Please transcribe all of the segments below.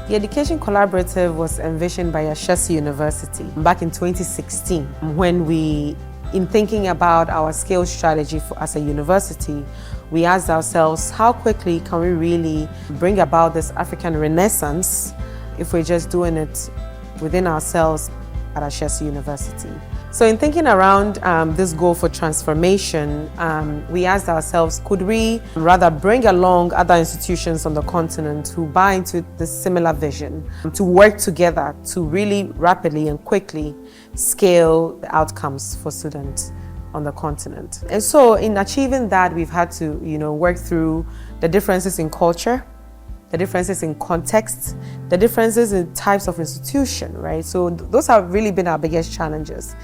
The Education Collaborative was envisioned by Ashesi University back in 2016 when in thinking about our skills strategy as a university, we asked ourselves, how quickly can we really bring about this African Renaissance if we're just doing it within ourselves at Ashesi University? So in thinking around this goal for transformation, we asked ourselves, could we rather bring along other institutions on the continent who buy into this similar vision to work together to really rapidly and quickly scale the outcomes for students on the continent. And so in achieving that, we've had to work through the differences in culture, the differences in context, the differences in types of institution, right? So those have really been our biggest challenges.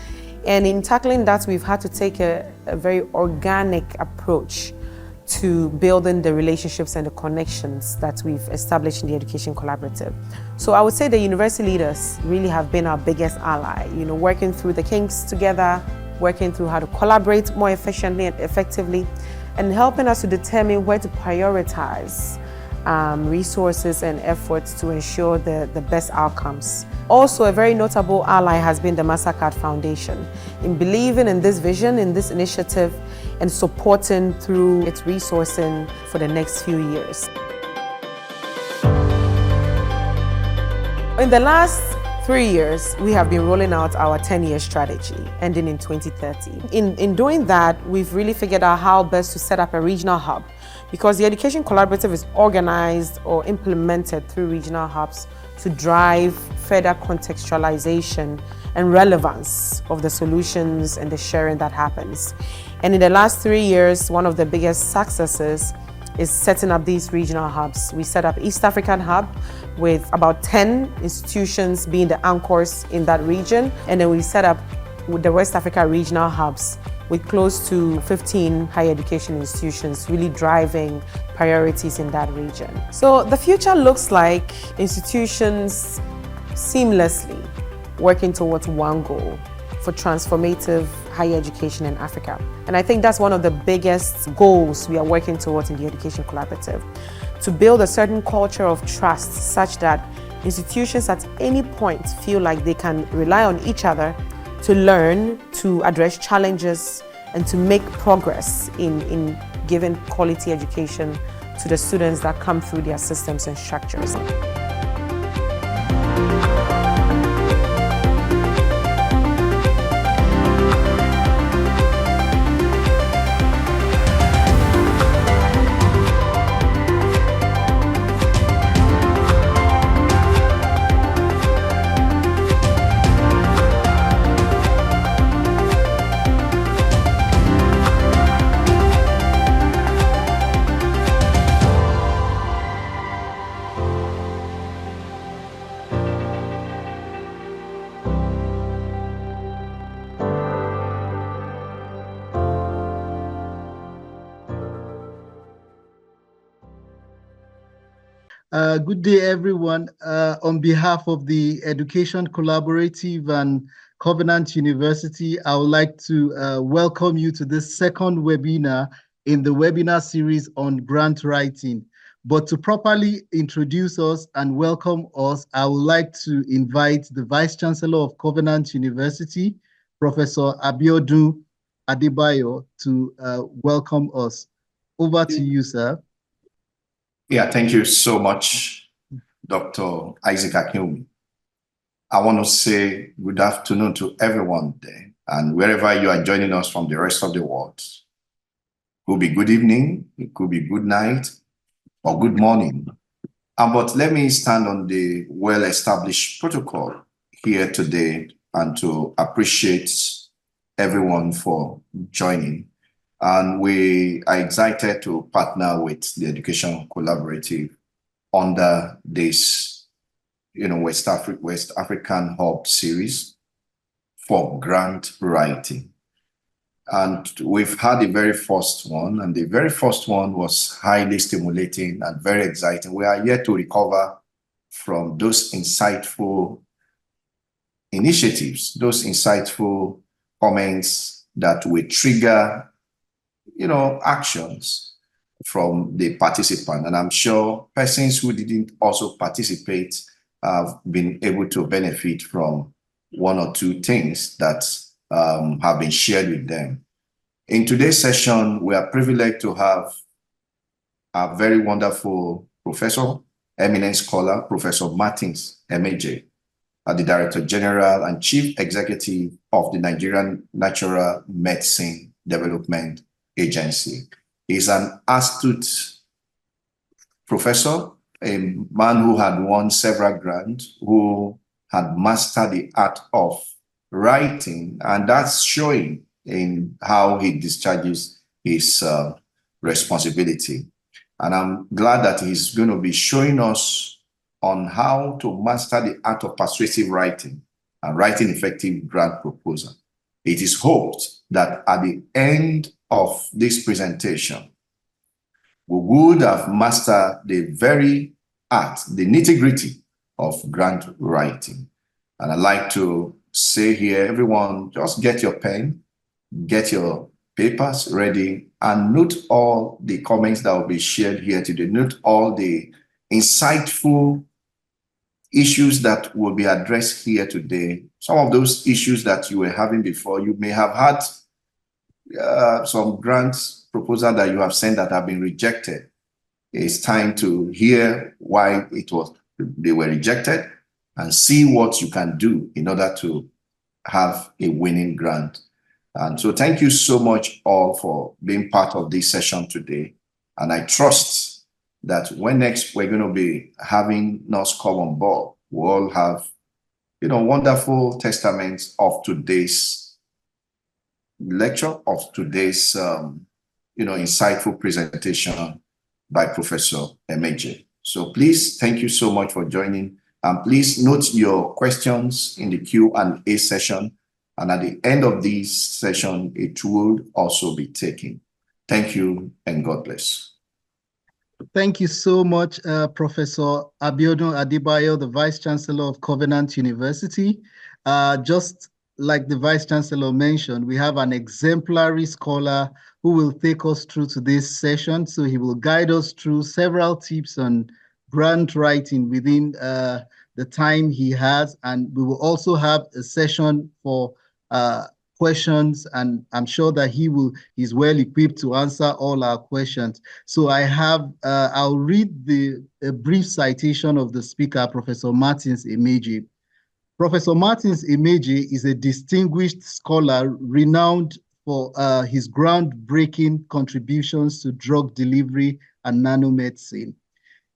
And in tackling that, we've had to take a very organic approach to building the relationships and the connections that we've established in the Education Collaborative. So I would say the university leaders really have been our biggest ally, working through the kinks together, working through how to collaborate more efficiently and effectively, and helping us to determine where to prioritize resources and efforts to ensure the best outcomes. Also, a very notable ally has been the MasterCard Foundation in believing in this vision, in this initiative, and supporting through its resourcing for the next few years. In the last 3 years, we have been rolling out our 10-year strategy, ending in 2030. In doing that, we've really figured out how best to set up a regional hub, because the Education Collaborative is organized or implemented through regional hubs to drive further contextualization and relevance of the solutions and the sharing that happens. And in the last 3 years, one of the biggest successes is setting up these regional hubs. We set up East African Hub with about 10 institutions being the anchors in that region. And then we set up with the West Africa regional hubs with close to 15 higher education institutions really driving priorities in that region. So the future looks like institutions seamlessly working towards one goal for transformative higher education in Africa. And I think that's one of the biggest goals we are working towards in the Education Collaborative, to build a certain culture of trust such that institutions at any point feel like they can rely on each other to learn, to address challenges, and to make progress in giving quality education to the students that come through their systems and structures. Good day, everyone. On behalf of the Education Collaborative and Covenant University, I would like to welcome you to this second webinar in the webinar series on grant writing. But to properly introduce us and welcome us, I would like to invite the Vice Chancellor of Covenant University, Professor Abiodun Adebayo, to welcome us. Over to you, sir. Yeah, thank you so much, Dr. Isaac Akinwumi. I want to say good afternoon to everyone there, and wherever you are joining us from the rest of the world. It could be good evening, it could be good night, or good morning. But let me stand on the well-established protocol here today and to appreciate everyone for joining. And we are excited to partner with the Education Collaborative under this, West African Hub series for grant writing. And we've had the very first one, and the very first one was highly stimulating and very exciting. We are yet to recover from those insightful initiatives, those insightful comments that will trigger actions from the participant. And I'm sure persons who didn't also participate have been able to benefit from one or two things that have been shared with them. In today's session, we are privileged to have a very wonderful professor, eminent scholar, Professor Martins Emeje, the Director General and Chief Executive of the Nigerian Natural Medicine Development Agency. He's an astute professor, a man who had won several grants, who had mastered the art of writing, and that's showing in how he discharges his responsibility. And I'm glad that he's going to be showing us on how to master the art of persuasive writing and writing effective grant proposal. It is hoped that at the end of this presentation, we would have mastered the very art, the nitty-gritty of grant writing. And I'd like to say here, everyone, just get your pen, get your papers ready, and note all the comments that will be shared here today. Note all the insightful issues that will be addressed here today. Some of those issues that you were having before, you may have had some grants proposal that you have sent that have been rejected. It's time to hear why they were rejected and see what you can do in order to have a winning grant. And so thank you so much all for being part of this session today. And I trust that when next we're going to be having us come on board, we'll all have, wonderful testaments of today's lecture, of today's, insightful presentation by Professor Emeje. So please, thank you so much for joining. And please note your questions in the Q&A session. And at the end of this session, it will also be taken. Thank you and God bless. Thank you so much, Professor Abiodun Adebayo, the Vice Chancellor of Covenant University. Just like the Vice Chancellor mentioned, we have an exemplary scholar who will take us through today's session. So he will guide us through several tips on grant writing within the time he has. And we will also have a session for questions, and I'm sure that he's well equipped to answer all our questions. So I'll read a brief citation of the speaker, Professor Martins Emeje. Professor Martins Emeje is a distinguished scholar renowned for his groundbreaking contributions to drug delivery and nanomedicine.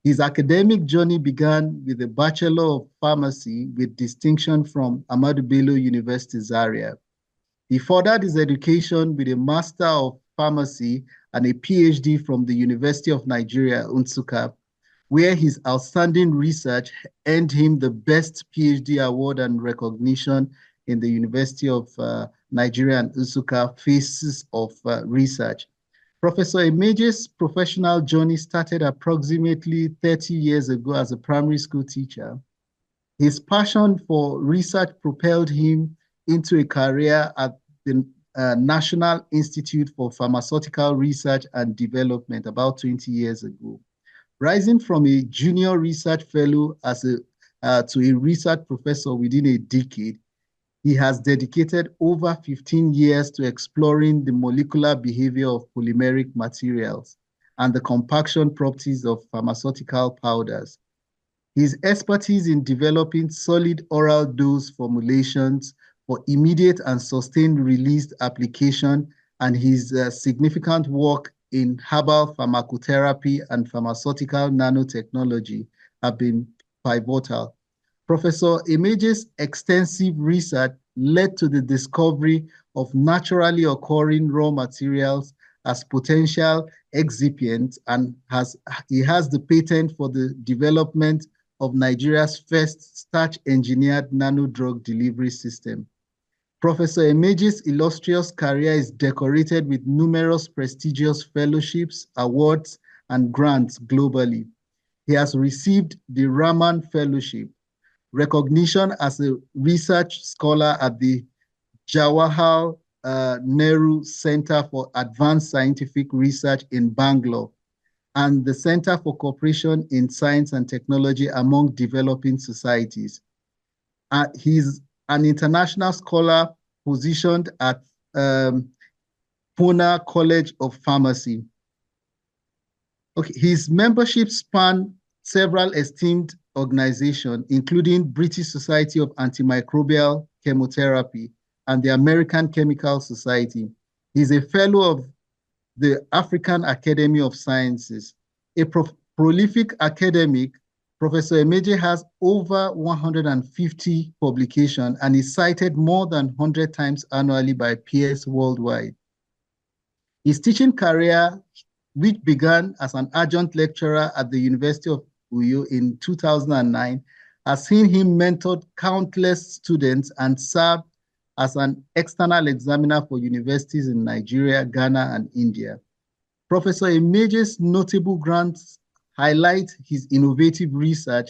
His academic journey began with a Bachelor of Pharmacy with distinction from Ahmadu Bello University, Zaria. He furthered his education with a Master of Pharmacy and a PhD from the University of Nigeria, Nsukka, where his outstanding research earned him the Best PhD Award and recognition in the University of Nigeria and Nsukka Phases of Research. Professor Emeje's professional journey started approximately 30 years ago as a primary school teacher. His passion for research propelled him into a career at the National Institute for Pharmaceutical Research and Development about 20 years ago. Rising from a junior research fellow to a research professor within a decade, he has dedicated over 15 years to exploring the molecular behavior of polymeric materials and the compaction properties of pharmaceutical powders. His expertise in developing solid oral dose formulations for immediate and sustained release application and his significant work in herbal pharmacotherapy and pharmaceutical nanotechnology have been pivotal. Professor Emeje's extensive research led to the discovery of naturally occurring raw materials as potential excipients, and he has the patent for the development of Nigeria's first starch-engineered nano-drug delivery system. Professor Emeje's illustrious career is decorated with numerous prestigious fellowships, awards, and grants globally. He has received the Raman Fellowship, recognition as a research scholar at the Jawaharlal Nehru Center for Advanced Scientific Research in Bangalore, and the Center for Cooperation in Science and Technology among Developing Societies. He's an international scholar positioned at Pune College of Pharmacy. Okay, his membership span several esteemed organizations, including British Society of Antimicrobial Chemotherapy and the American Chemical Society. He's a fellow of the African Academy of Sciences. A prolific academic, Professor Emeje has over 150 publications and is cited more than 100 times annually by peers worldwide. His teaching career, which began as an adjunct lecturer at the University of Uyo in 2009, has seen him mentor countless students and served as an external examiner for universities in Nigeria, Ghana, and India. Professor Emeje's notable grants highlight his innovative research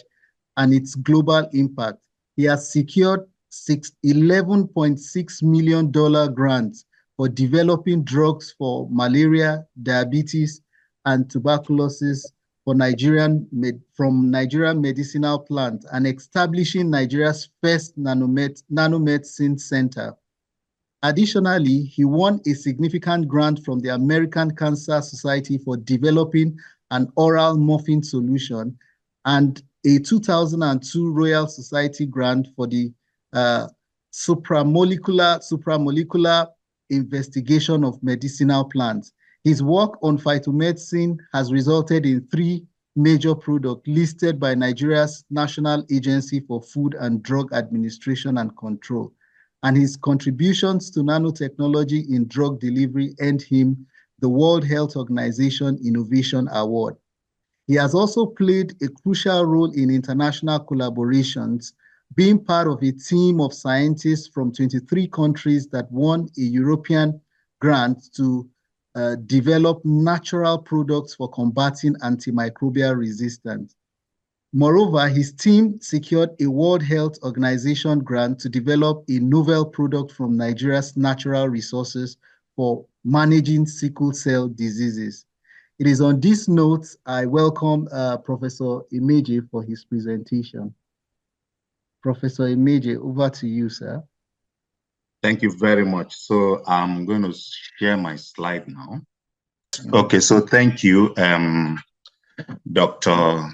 and its global impact. He has secured $11.6 million grants for developing drugs for malaria, diabetes, and tuberculosis from Nigerian medicinal plants and establishing Nigeria's first nanomedicine center. Additionally, he won a significant grant from the American Cancer Society for developing an oral morphine solution and a 2002 Royal Society grant for the supramolecular investigation of medicinal plants. His work on phytomedicine has resulted in 3 major products listed by Nigeria's National Agency for Food and Drug Administration and Control, and his contributions to nanotechnology in drug delivery earned him the World Health Organization Innovation Award. He has also played a crucial role in international collaborations, being part of a team of scientists from 23 countries that won a European grant to develop natural products for combating antimicrobial resistance. Moreover, his team secured a World Health Organization grant to develop a novel product from Nigeria's natural resources for managing sickle cell diseases. It is on this note I welcome Professor Emeje for his presentation. Professor Emeje, over to you, sir. Thank you very much. So I'm going to share my slide now. Okay, so thank you, Dr.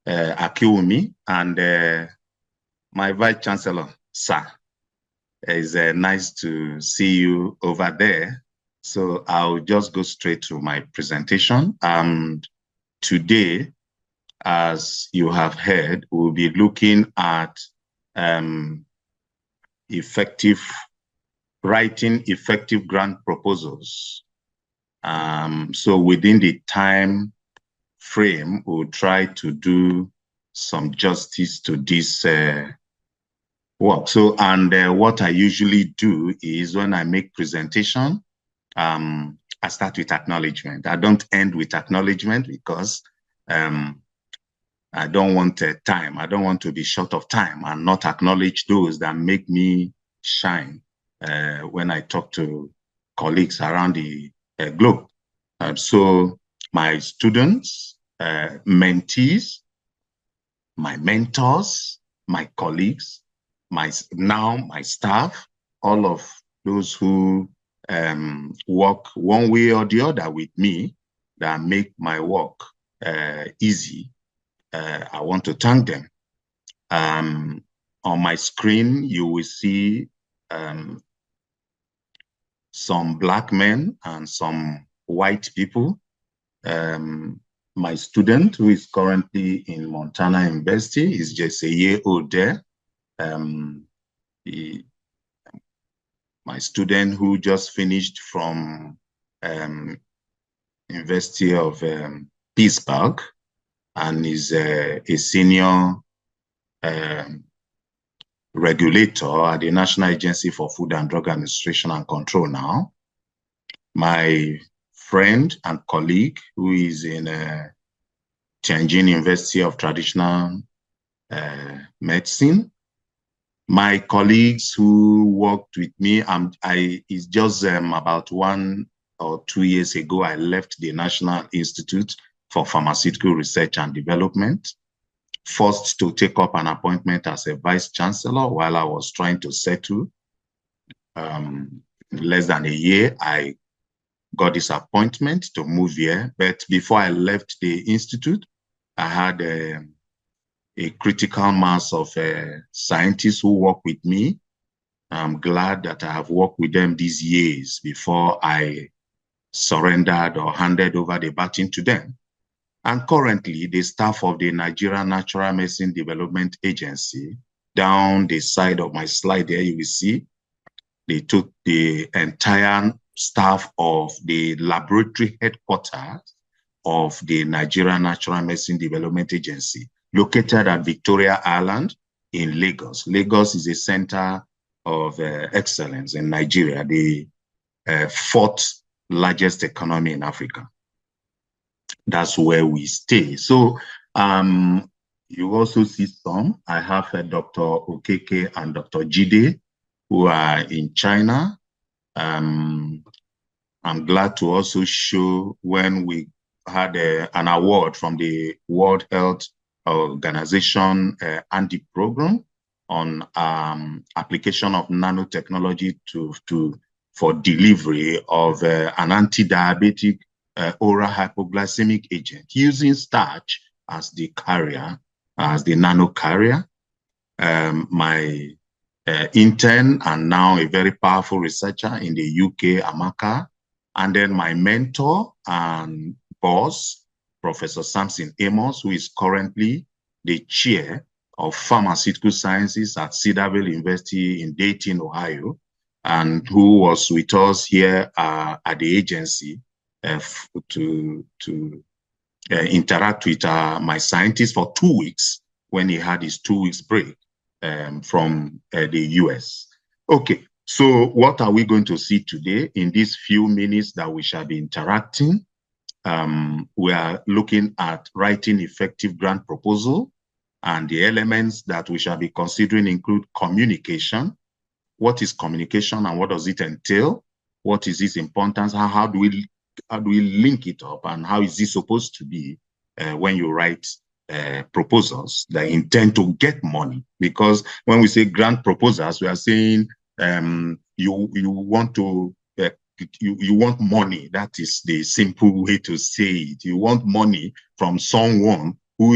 Akiwumi, and my Vice Chancellor, sir. It's nice to see you over there. So I'll just go straight to my presentation. Today, as you have heard, we'll be looking at writing effective grant proposals. So within the time frame, we'll try to do some justice to this work. So, and what I usually do is when I make presentation, I start with acknowledgement. I don't end with acknowledgement because I don't want time. I don't want to be short of time and not acknowledge those that make me shine when I talk to colleagues around the globe. So my students, mentees, my mentors, my colleagues, my staff, all of those who work one way or the other with me that make my work easy. I want to thank them. On my screen, you will see some Black men and some white people. My student, who is currently in Montana University, is just a year old there. My student who just finished from University of Pittsburgh and is a senior regulator at the National Agency for Food and Drug Administration and Control now. My friend and colleague who is in Tianjin University of Traditional Medicine. My colleagues who worked with me, it's just about 1 or 2 years ago, I left the National Institute for Pharmaceutical Research and Development, forced to take up an appointment as a vice chancellor while I was trying to settle. In less than a year, I got this appointment to move here. But before I left the institute, I had a critical mass of scientists who work with me. I'm glad that I have worked with them these years before I surrendered or handed over the baton to them. And currently, the staff of the Nigerian Natural Medicine Development Agency, down the side of my slide there, you will see, they took the entire staff of the laboratory headquarters of the Nigerian Natural Medicine Development Agency, located at Victoria Island in Lagos. Lagos is a center of excellence in Nigeria, the fourth largest economy in Africa. That's where we stay. So you also see some. I have Dr. Okeke and Dr. Jide, who are in China. I'm glad to also show when we had an award from the World Health Organization ANDI program on application of nanotechnology for delivery of an anti-diabetic oral hypoglycemic agent using starch as the carrier, as the nano carrier. My intern and now a very powerful researcher in the UK, Amaka, and then my mentor and boss, Professor Samson Amos, who is currently the chair of pharmaceutical sciences at Cedarville University in Dayton, Ohio, and who was with us here at the agency to interact with my scientists for 2 weeks when he had his 2 weeks break from the US. Okay, so what are we going to see today in these few minutes that we shall be interacting? We are looking at writing effective grant proposal, and the elements that we shall be considering include communication. What is communication and what does it entail? What is its importance? How do we link it up, and how is this supposed to be when you write proposals that intend to get money? Because when we say grant proposals, we are saying you want to you want money. That is the simple way to say it. You want money from someone who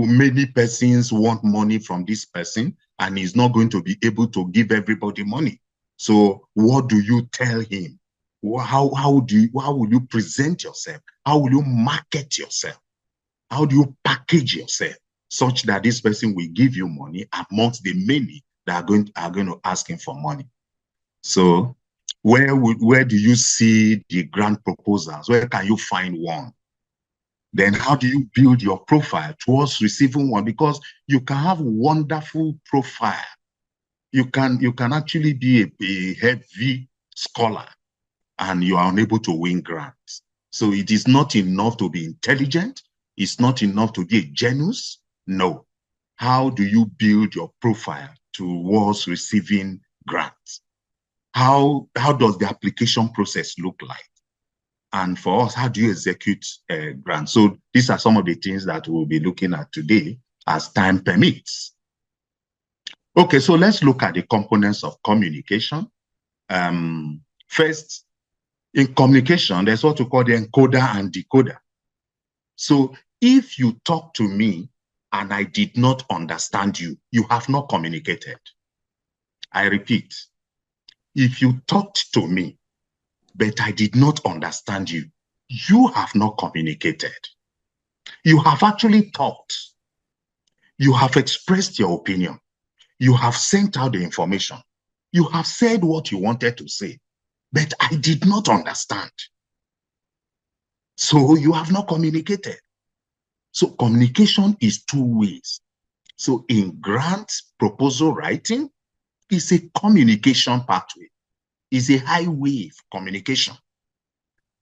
many persons want money from this person, and he's not going to be able to give everybody money. So what do you tell him? How will you present yourself? How will you market yourself? How do you package yourself such that this person will give you money amongst the many that are going to ask him for money? So where do you see the grant proposals? Where can you find one? Then how do you build your profile towards receiving one? Because you can have wonderful profile. You can actually be a heavy scholar and you are unable to win grants. So it is not enough to be intelligent. It's not enough to be a genius. No. How do you build your profile towards receiving grants? How does the application process look like? And for us, how do you execute grants? So these are some of the things that we'll be looking at today as time permits. Okay, so let's look at the components of communication. First, in communication, there's what we call the encoder and decoder. So if you talk to me and I did not understand you, you have not communicated. I repeat, if you talked to me, but I did not understand you, you have not communicated. You have actually talked. You have expressed your opinion. You have sent out the information. You have said what you wanted to say, but I did not understand. So you have not communicated. So communication is two ways. So in grant proposal writing, it's a communication pathway. It's a highway of communication.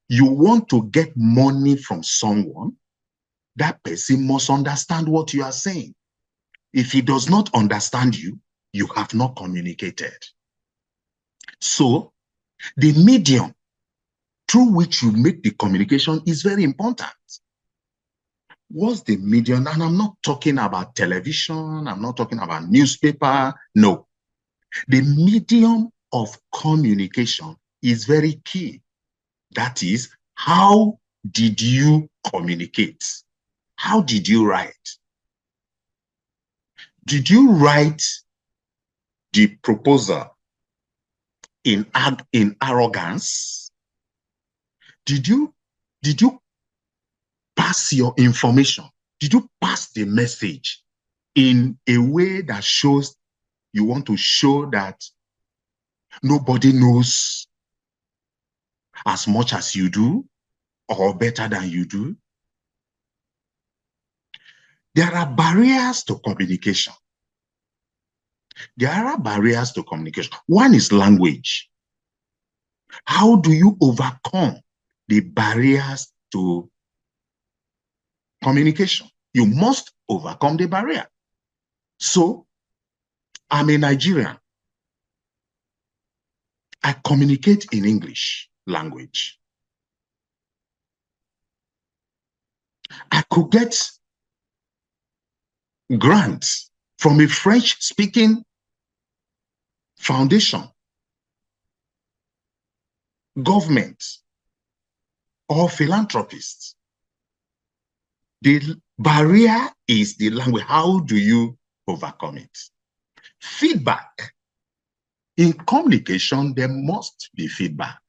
You want to get money from someone, that person must understand what you are saying. If he does not understand you, you have not communicated. So the medium through which you make the communication is very important. What's the medium? And I'm not talking about television. I'm not talking about newspaper. No. The medium of communication is very key. That is, how did you communicate? How did you write? Did you write the proposal in arrogance? Did you pass your information? Did you pass the message in a way that shows you want to show that nobody knows as much as you do or better than you do? There are barriers to communication. There are barriers to communication. One is language. How do you overcome the barriers to communication? You must overcome the barrier. So, I'm a Nigerian. I communicate in English language. I could get grants from a French-speaking foundation, government, or philanthropists. The barrier is the language. How do you overcome it? Feedback. In communication, there must be feedback.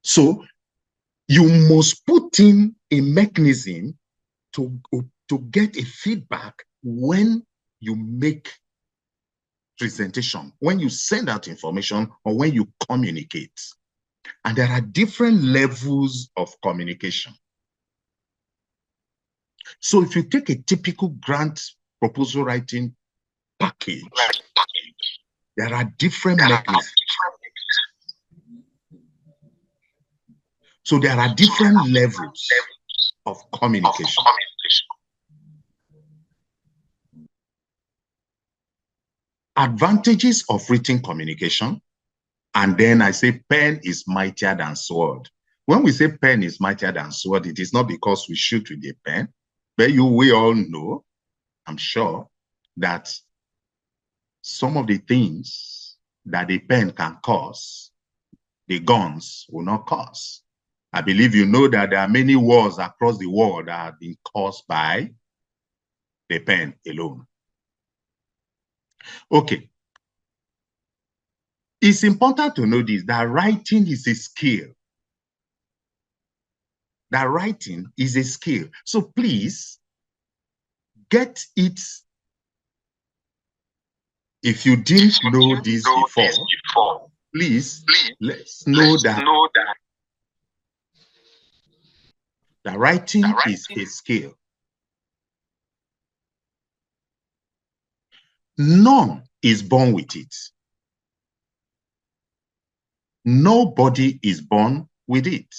So you must put in a mechanism to get a feedback when you make presentation, when you send out information, or when you communicate. And there are different levels of communication. So if you take a typical grant proposal writing package, there are different mechanisms. So there are different levels of communication. Advantages of written communication. And then I say pen is mightier than sword. When we say pen is mightier than sword, it is not because we shoot with a pen, but we all know, I'm sure, that some of the things that a pen can cause, the guns will not cause. I believe you know that there are many wars across the world that have been caused by the pen alone. Okay. It's important to know this, that writing is a skill. That writing is a skill. So please get it. If you didn't know this before, please let's know that writing is a skill. None is born with it. Nobody is born with it.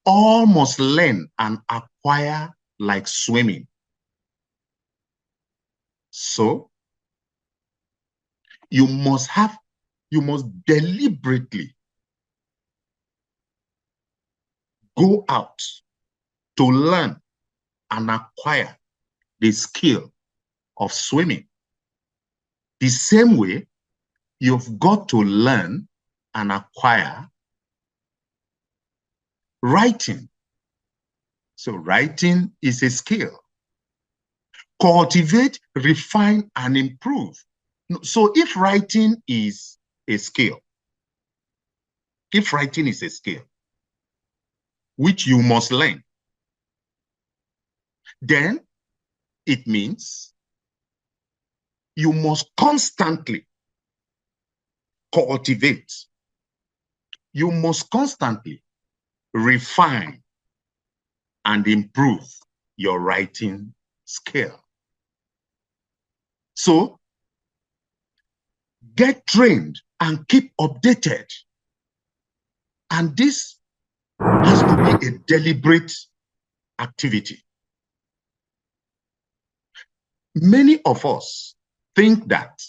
All must learn and acquire like swimming. So you must deliberately go out to learn and acquire the skill of swimming. The same way, you've got to learn and acquire writing. So writing is a skill. Cultivate, refine, and improve. So if writing is a skill, which you must learn, then it means you must constantly cultivate. You must constantly refine and improve your writing skill. So get trained and keep updated. And this has to be a deliberate activity. Many of us think that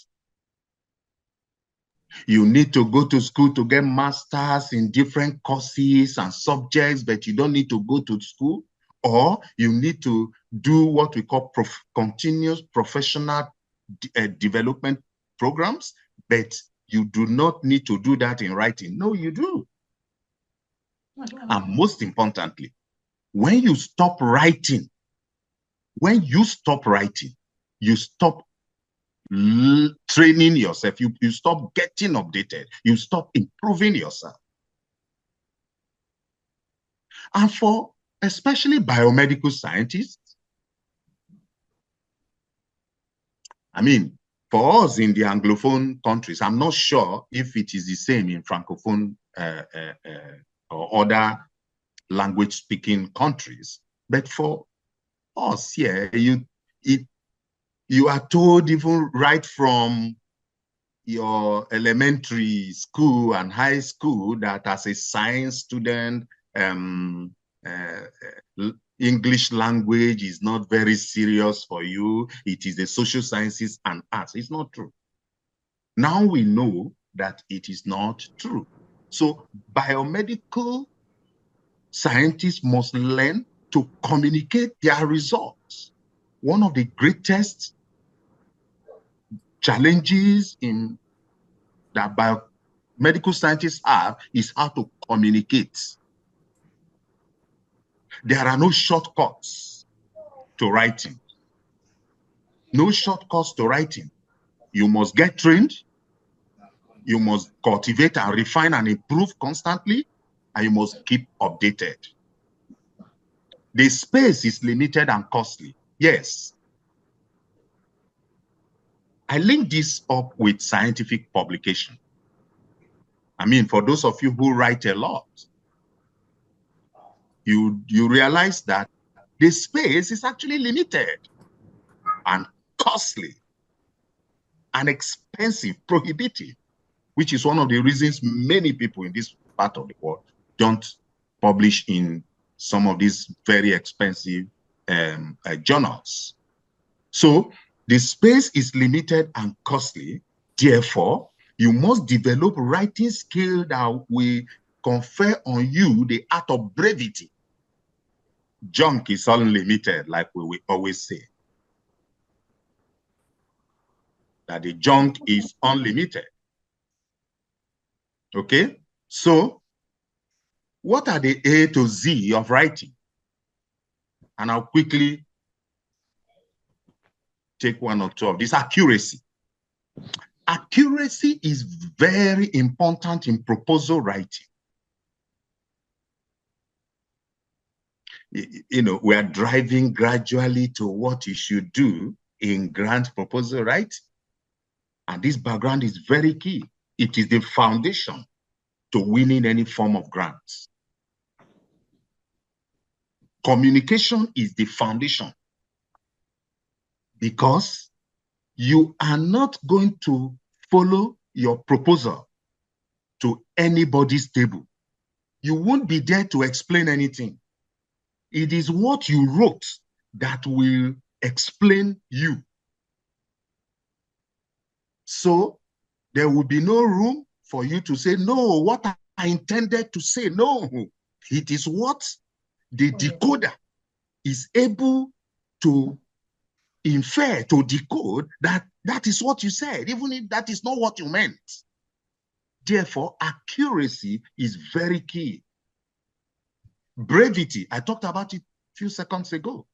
you need to go to school to get masters in different courses and subjects, but you don't need to go to school, or you need to do what we call continuous professional development programs, but you do not need to do that in writing. No, you do. And most importantly, when you stop writing, you stop training yourself, you stop getting updated, you stop improving yourself. And for especially biomedical scientists, I mean, for us in the Anglophone countries, I'm not sure if it is the same in Francophone or other language-speaking countries, but for us here, you are told even right from your elementary school and high school that as a science student, English language is not very serious for you. It is the social sciences and arts. It's not true. Now we know that it is not true. So biomedical scientists must learn to communicate their results. One of the greatest challenges that biomedical scientists have is how to communicate. There are no shortcuts to writing. No shortcuts to writing. You must get trained. You must cultivate and refine and improve constantly, and you must keep updated. The space is limited and costly. Yes. I link this up with scientific publication. I mean, for those of you who write a lot, you realize that the space is actually limited and costly and expensive, prohibitive, which is one of the reasons many people in this part of the world don't publish in some of these very expensive journals. So the space is limited and costly. Therefore, you must develop writing skill that will confer on you the art of brevity. Junk is unlimited, like we always say. That the junk is unlimited. Okay? So, what are the A to Z of writing? And I'll quickly take one or two of this. Accuracy. Accuracy is very important in proposal writing. You know, we are driving gradually to what you should do in grant proposal writing. And this background is very key. It is the foundation to winning any form of grants. Communication is the foundation, because you are not going to follow your proposal to anybody's table. You won't be there to explain anything. It is what you wrote that will explain you. So there will be no room for you to say, no, what I intended to say. No, it is what the decoder is able to infer, to decode, that is what you said, even if that is not what you meant. Therefore, accuracy is very key. Brevity, I talked about it a few seconds ago.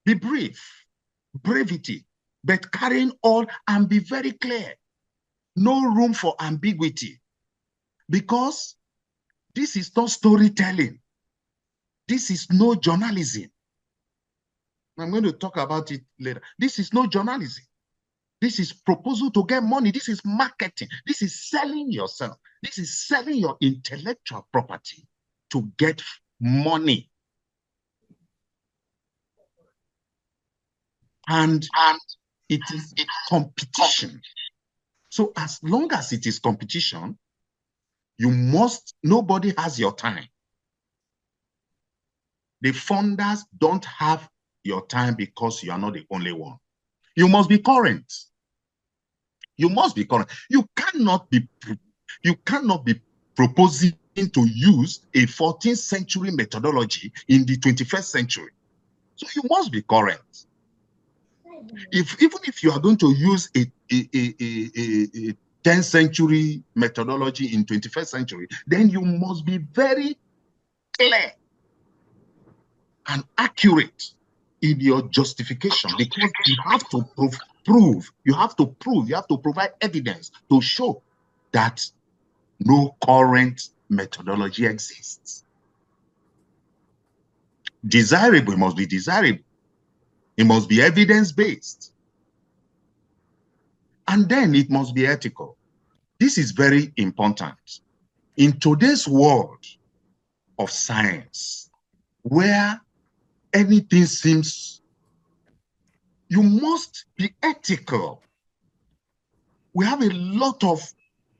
Be brief, brevity, but carrying on and be very clear. No room for ambiguity, because this is not storytelling. This is no journalism. I'm going to talk about it later. This is no journalism. This is proposal to get money. This is marketing. This is selling yourself. This is selling your intellectual property to get money. And it is competition. So as long as it is competition, nobody has your time. The funders don't have your time because you are not the only one. You must be current. You must be current. You cannot be proposing to use a 14th century methodology in the 21st century. So you must be current. Even if you are going to use a 10th century methodology in 21st century, then you must be very clear and accurate in your justification, because you have to you have to provide evidence to show that no current methodology exists. Desirable, it must be desirable. It must be evidence-based. And then it must be ethical. This is very important. In today's world of science, where anything seems, you must be ethical. We have a lot of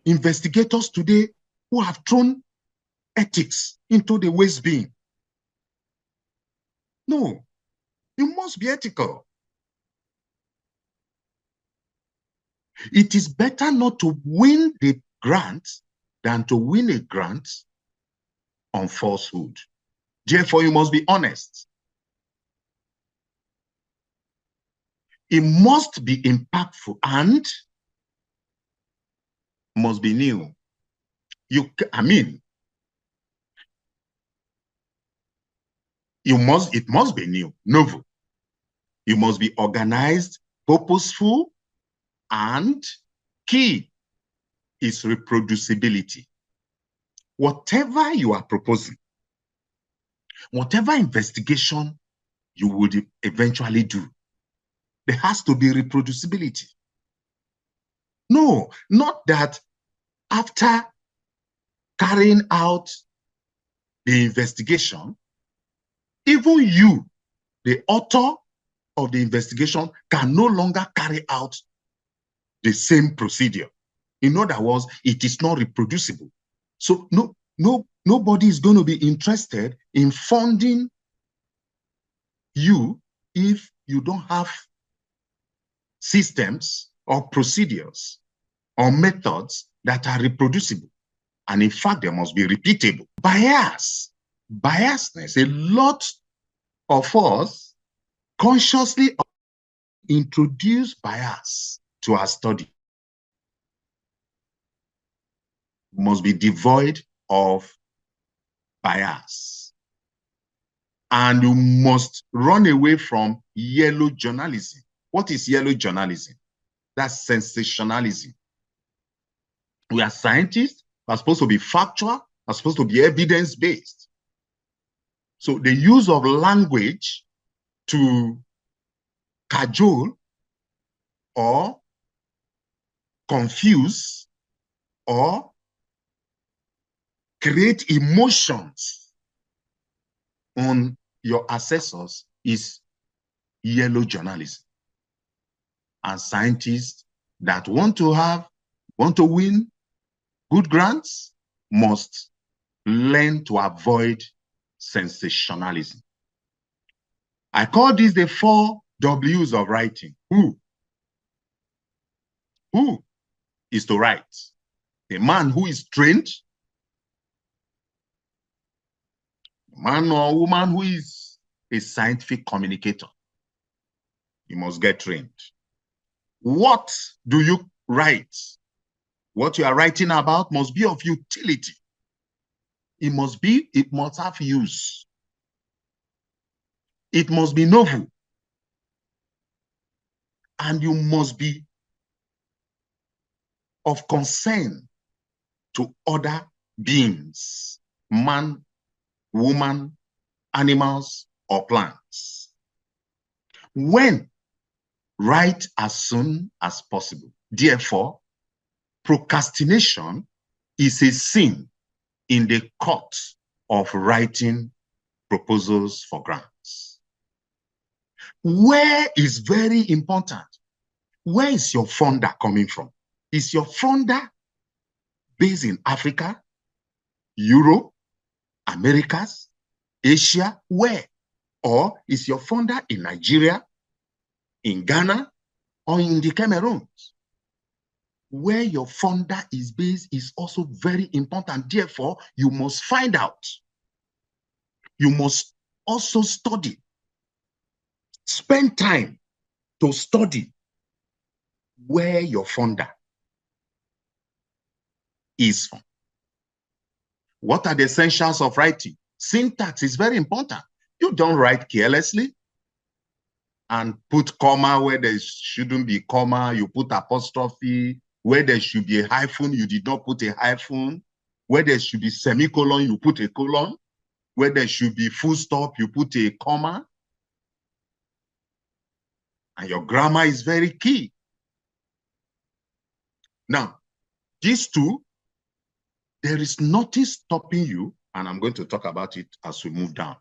investigators today who have thrown ethics into the waste bin. No, you must be ethical. It is better not to win the grant than to win a grant on falsehood. Therefore, you must be honest. It must be impactful and must be new. It must be new, novel. You must be organized, purposeful, and key is reproducibility. Whatever you are proposing, whatever investigation you would eventually do, there has to be reproducibility. No, not that after carrying out the investigation, even you, the author of the investigation, can no longer carry out the same procedure. In other words, it is not reproducible. So nobody is going to be interested in funding you if you don't have systems or procedures or methods that are reproducible. And in fact, they must be repeatable. Biasness. A lot of us consciously introduce bias to our study. Must be devoid of bias. And you must run away from yellow journalism. What is yellow journalism? That's sensationalism. We are scientists, we are supposed to be factual, are supposed to be evidence-based. So the use of language to cajole or confuse or create emotions on your assessors is yellow journalism. And scientists that want to win good grants must learn to avoid sensationalism. I call this the 4 W's of writing. Who is to write? A man who is trained, a man or woman who is a scientific communicator. You must get trained. What do you write? What you are writing about must be of utility. It must have use. It must be novel. And you must be of concern to other beings, man, woman, animals, or plants. When? Write as soon as possible. Therefore, procrastination is a sin in the court of writing proposals for grants. Where is very important. Where is your funder coming from? Is your funder based in Africa, Europe, Americas, Asia? Where? Or is your funder in Nigeria, in Ghana, or in the Cameroons? where your funder is based is also very important. Therefore, you must find out. You must also study. Spend time to study where your funder is from. What are the essentials of writing? Syntax is very important. You don't write carelessly and put comma where there shouldn't be comma. You put apostrophe where there should be a hyphen. You did not put a hyphen. Where there should be semicolon, you put a colon. Where there should be full stop, you put a comma. And your grammar is very key. Now, these two, there is nothing stopping you, and I'm going to talk about it as we move down.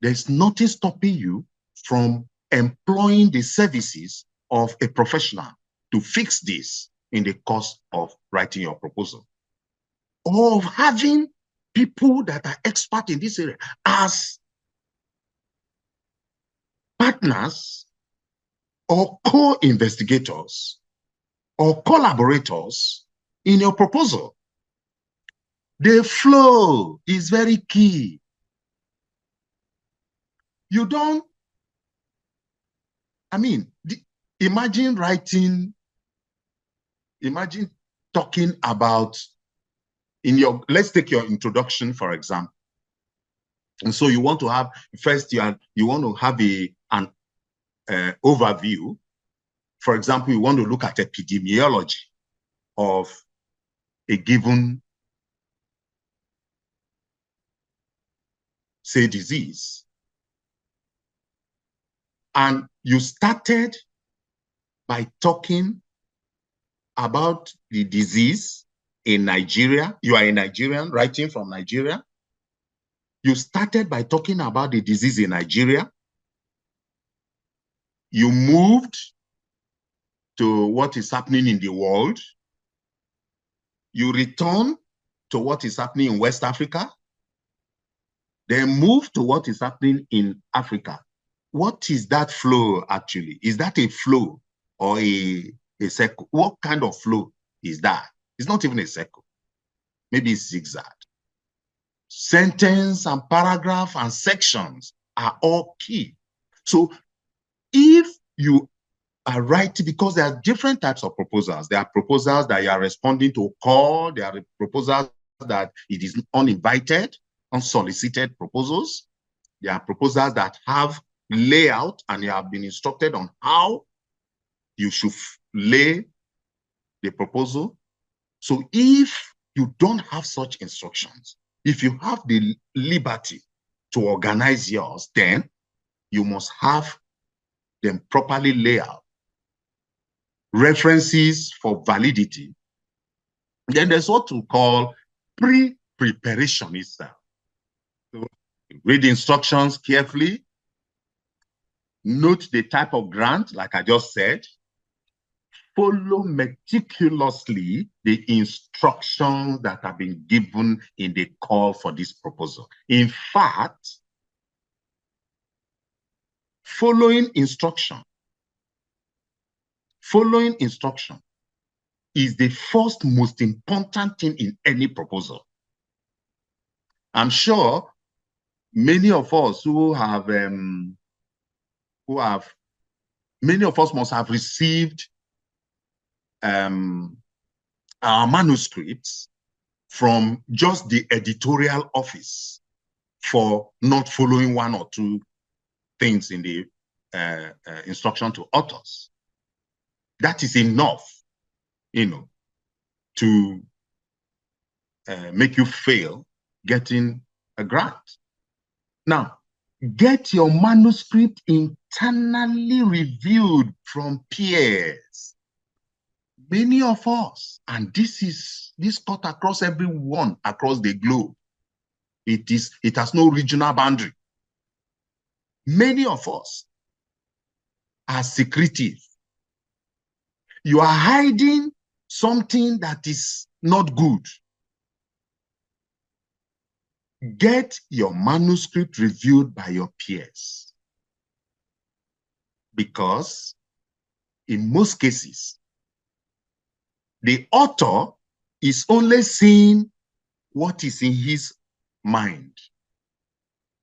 There's nothing stopping you from employing the services of a professional to fix this in the course of writing your proposal, or of having people that are expert in this area as partners or co-investigators or collaborators in your proposal. The flow is very key. You don't, imagine talking about let's take your introduction, for example. And so you want to have, first you want to have an overview. For example, you want to look at epidemiology of a given, say, disease. And you started by talking about the disease in Nigeria. You are a Nigerian, writing from Nigeria. You started by talking about the disease in Nigeria. You moved to what is happening in the world. You return to what is happening in West Africa. Then move to what is happening in Africa. What is that flow actually? Is that a flow or a circle? What kind of flow is that? It's not even a circle. Maybe it's zigzag. Sentence and paragraph and sections are all key. So if you are writing, because there are different types of proposals. There are proposals that you are responding to a call. There are proposals that it is uninvited, unsolicited proposals. There are proposals that have layout and you have been instructed on how you should lay the proposal. So if you don't have such instructions, if you have the liberty to organize yours, then you must have them properly laid out. References for validity. Then there's what we call pre-preparation itself. So read the instructions carefully. Note the type of grant, like I just said. Follow meticulously the instructions that have been given in the call for this proposal. In fact, following instruction is the first most important thing in any proposal. I'm sure many of us many of us must have received our manuscripts from just the editorial office for not following one or two things in the instruction to authors. That is enough, to make you fail getting a grant. Now, get your manuscript internally reviewed from peers. Many of us, and this cut across everyone across the globe. It has no regional boundary. Many of us are secretive. You are hiding something that is not good. Get your manuscript reviewed by your peers. Because in most cases, The author is only seeing what is in his mind.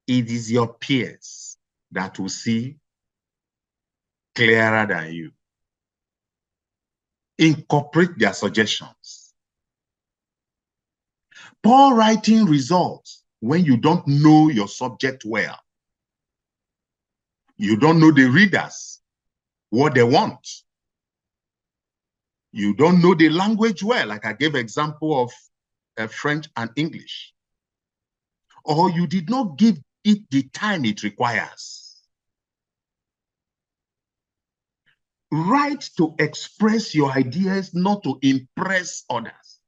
It is your peers that will see clearer than you. Incorporate their suggestions. Poor writing results when you don't know your subject well. You don't know the readers, what they want. You don't know the language well, like I gave example of French and English. Or you did not give it the time it requires. Write to express your ideas, not to impress others.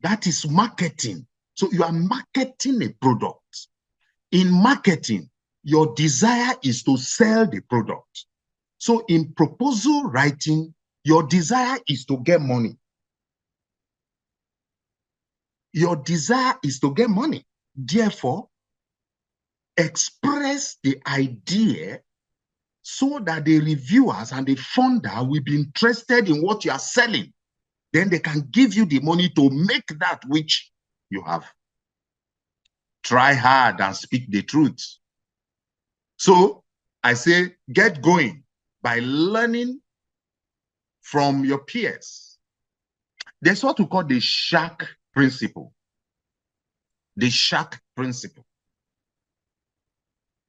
That is marketing. So you are marketing a product. In marketing, your desire is to sell the product. So in proposal writing, your desire is to get money. Your desire is to get money. Therefore, express the idea so that the reviewers and the funder will be interested in what you are selling. Then they can give you the money to make that which you have. Try hard and speak the truth. So I say, get going by learning from your peers. There's what we call the shark principle. The shark principle.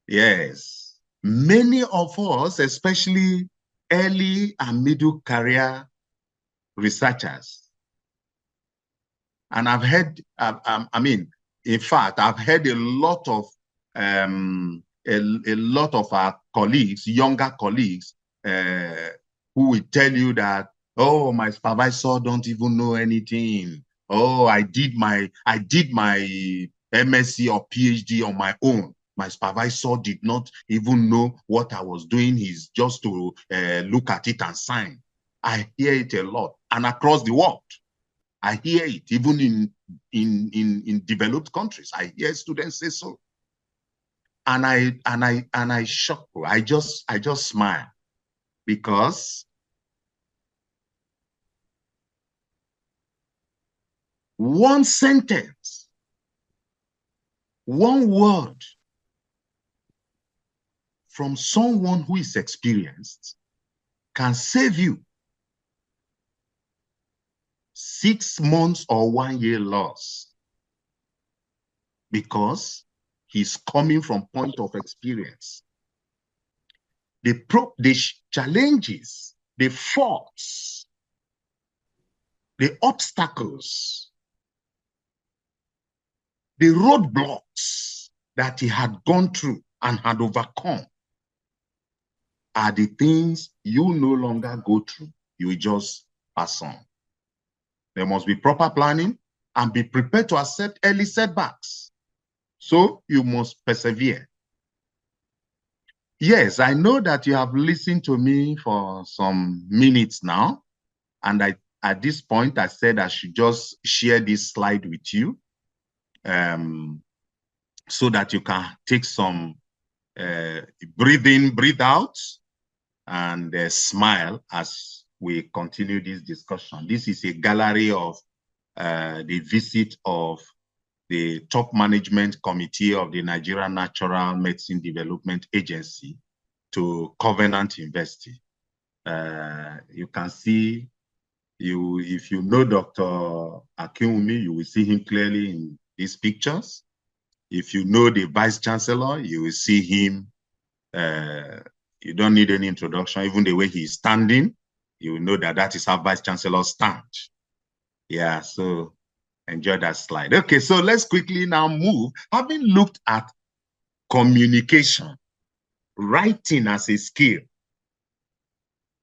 Yes. Many of us, especially early and middle career researchers, and I've heard, in fact, I've heard a lot of our colleagues, younger colleagues, who will tell you that, oh, my supervisor don't even know anything. Oh, I did my MSc or PhD on my own. My supervisor did not even know what I was doing. He's just to look at it and sign. I hear it a lot, and across the world. I hear it even in developed countries. I hear students say so, and I shock. I just smile, because one sentence, one word from someone who is experienced can save you 6 months or 1 year loss, because he's coming from point of experience. The challenges, the faults, the obstacles, the roadblocks that he had gone through and had overcome are the things you no longer go through. You will just pass on. There must be proper planning and be prepared to accept early setbacks. So you must persevere. Yes, I know that you have listened to me for some minutes now, and at this point I said I should just share this slide with you, so that you can take some breathe in, breathe out, and smile as we continue this discussion. This is a gallery of the visit of the top management committee of the Nigerian Natural Medicine Development Agency to Covenant University. You can see, if you know Dr. Akinwumi, you will see him clearly in these pictures. If you know the Vice Chancellor, you will see him. You don't need any introduction. Even the way he's standing, you will know that that is how Vice Chancellor stands. Yeah, so enjoy that slide. Okay, so let's quickly now move. Having looked at communication, writing as a skill,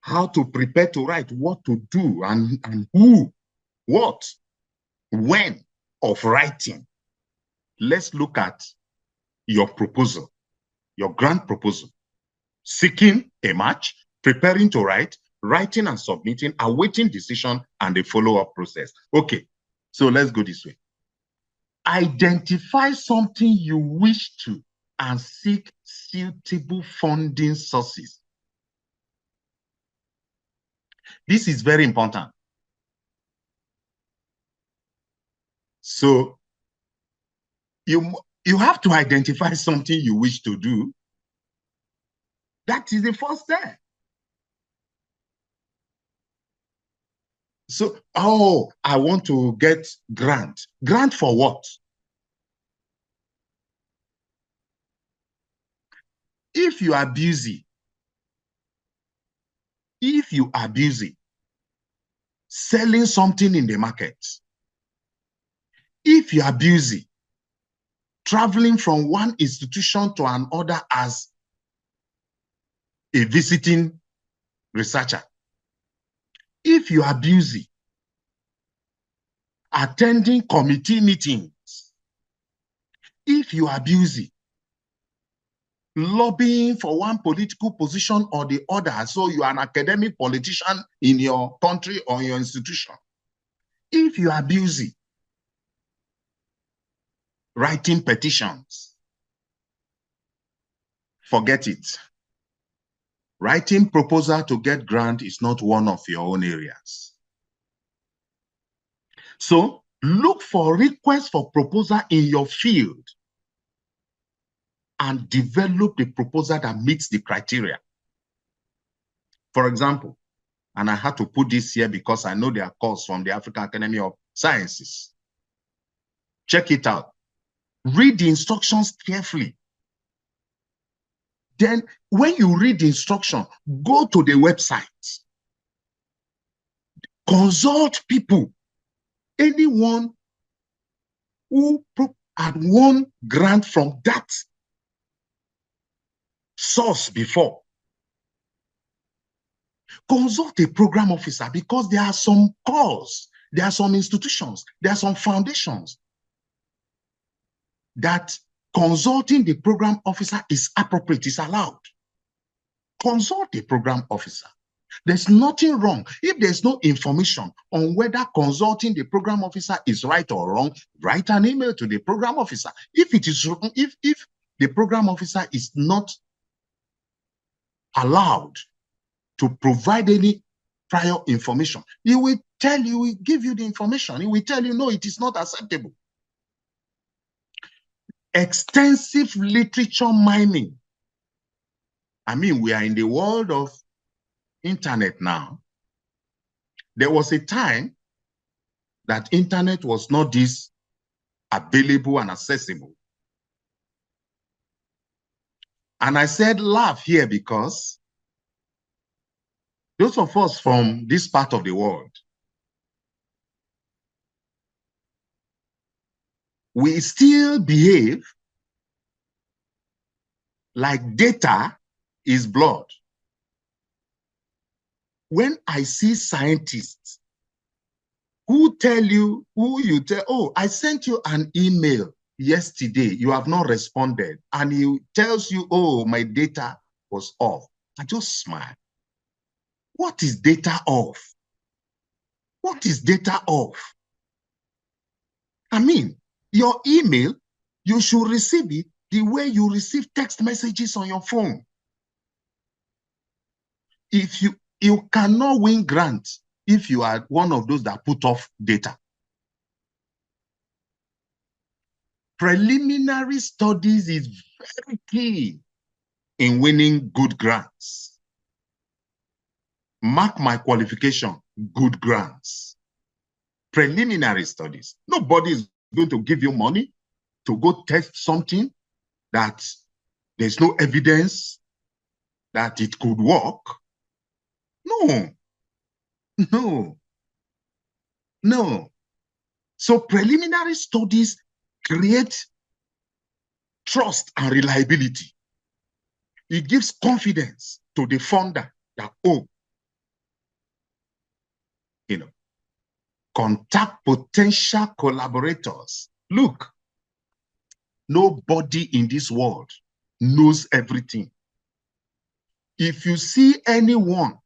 how to prepare to write, what to do, and who, what, when of writing. Let's look at your proposal, your grant proposal. Seeking a match, preparing to write, writing and submitting, awaiting decision, and the follow-up process. Okay, so let's go this way. Identify something you wish to and seek suitable funding sources. This is very important. So you have to identify something you wish to do. That is the first step. So, oh, I want to get grant. Grant for what? If you are busy, selling something in the market, if you are busy traveling from one institution to another as a visiting researcher, if you are busy attending committee meetings, if you are busy lobbying for one political position or the other, so you are an academic politician in your country or your institution, if you are busy writing petitions, forget it. Writing proposal to get grant is not one of your own areas. So look for requests for proposal in your field and develop the proposal that meets the criteria. For example, and I had to put this here because I know there are calls from the African Academy of Sciences. Check it out. Read the instructions carefully. Then when you read the instruction, go to the website. Consult people. Anyone who had won grant from that source before. Consult a program officer because there are some calls, there are some institutions, there are some foundations that consulting the program officer is appropriate, is allowed. Consult a program officer. There's nothing wrong. If there's no information on whether consulting the program officer is right or wrong, write an email to the program officer. If it is wrong, if the program officer is not allowed to provide any prior information, he will tell you, he will give you the information. He will tell you, no, it is not acceptable. Extensive literature mining. I mean, we are in the world of internet now. There was a time that internet was not this available and accessible. And I said laugh here because those of us from this part of the world, we still behave like data is blood. When I see scientists who tell you, oh, I sent you an email yesterday, you have not responded, and he tells you, oh, my data was off, I just smile. What is data off? What is data off? I mean, your email, you should receive it the way you receive text messages on your phone. If you cannot win grants if you are one of those that put off data. Preliminary studies is very key in winning good grants. Mark my qualification, good grants. Preliminary studies. Nobody is going to give you money to go test something that there's no evidence that it could work. No. So preliminary studies create trust and reliability. It gives confidence to the funder that, oh, contact potential collaborators. Look, nobody in this world knows everything. If you see anyone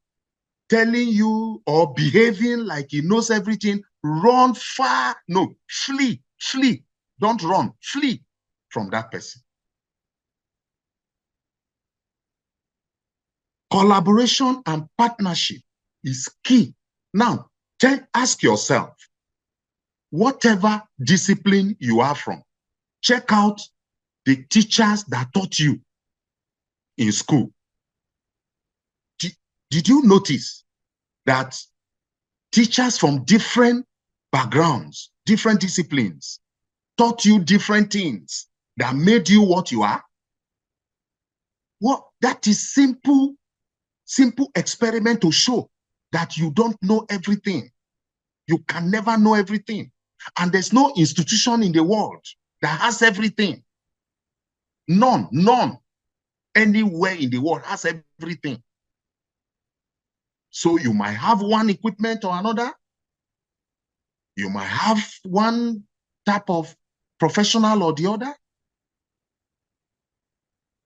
telling you or behaving like he knows everything, run far. No, flee. Don't run, flee from that person. Collaboration and partnership is key. Now, ask yourself, whatever discipline you are from, check out the teachers that taught you in school. Did you notice that teachers from different backgrounds, different disciplines, taught you different things that made you what you are? Well, that is simple experiment to show that you don't know everything. You can never know everything. And there's no institution in the world that has everything. None anywhere in the world has everything. So you might have one equipment or another. You might have one type of professional or the other.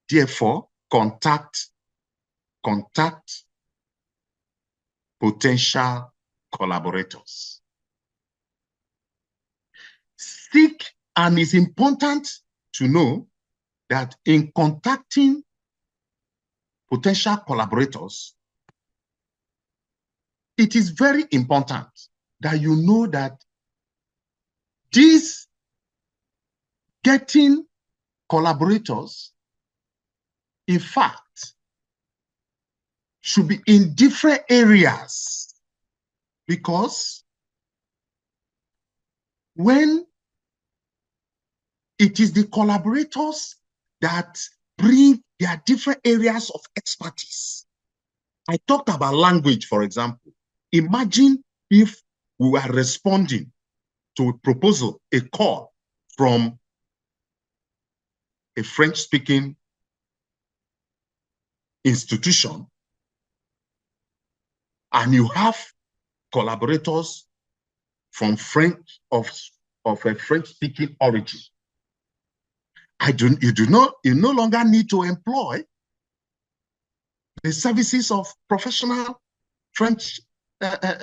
Therefore, contact potential collaborators. Seek, and it's important to know that in contacting potential collaborators, it is very important that you know that this getting collaborators, in fact, should be in different areas, because when it is the collaborators that bring their different areas of expertise. I talked about language, for example. Imagine if we were responding to a proposal, a call from a French-speaking institution, and you have collaborators from of a French-speaking origin. You no longer need to employ the services of professional French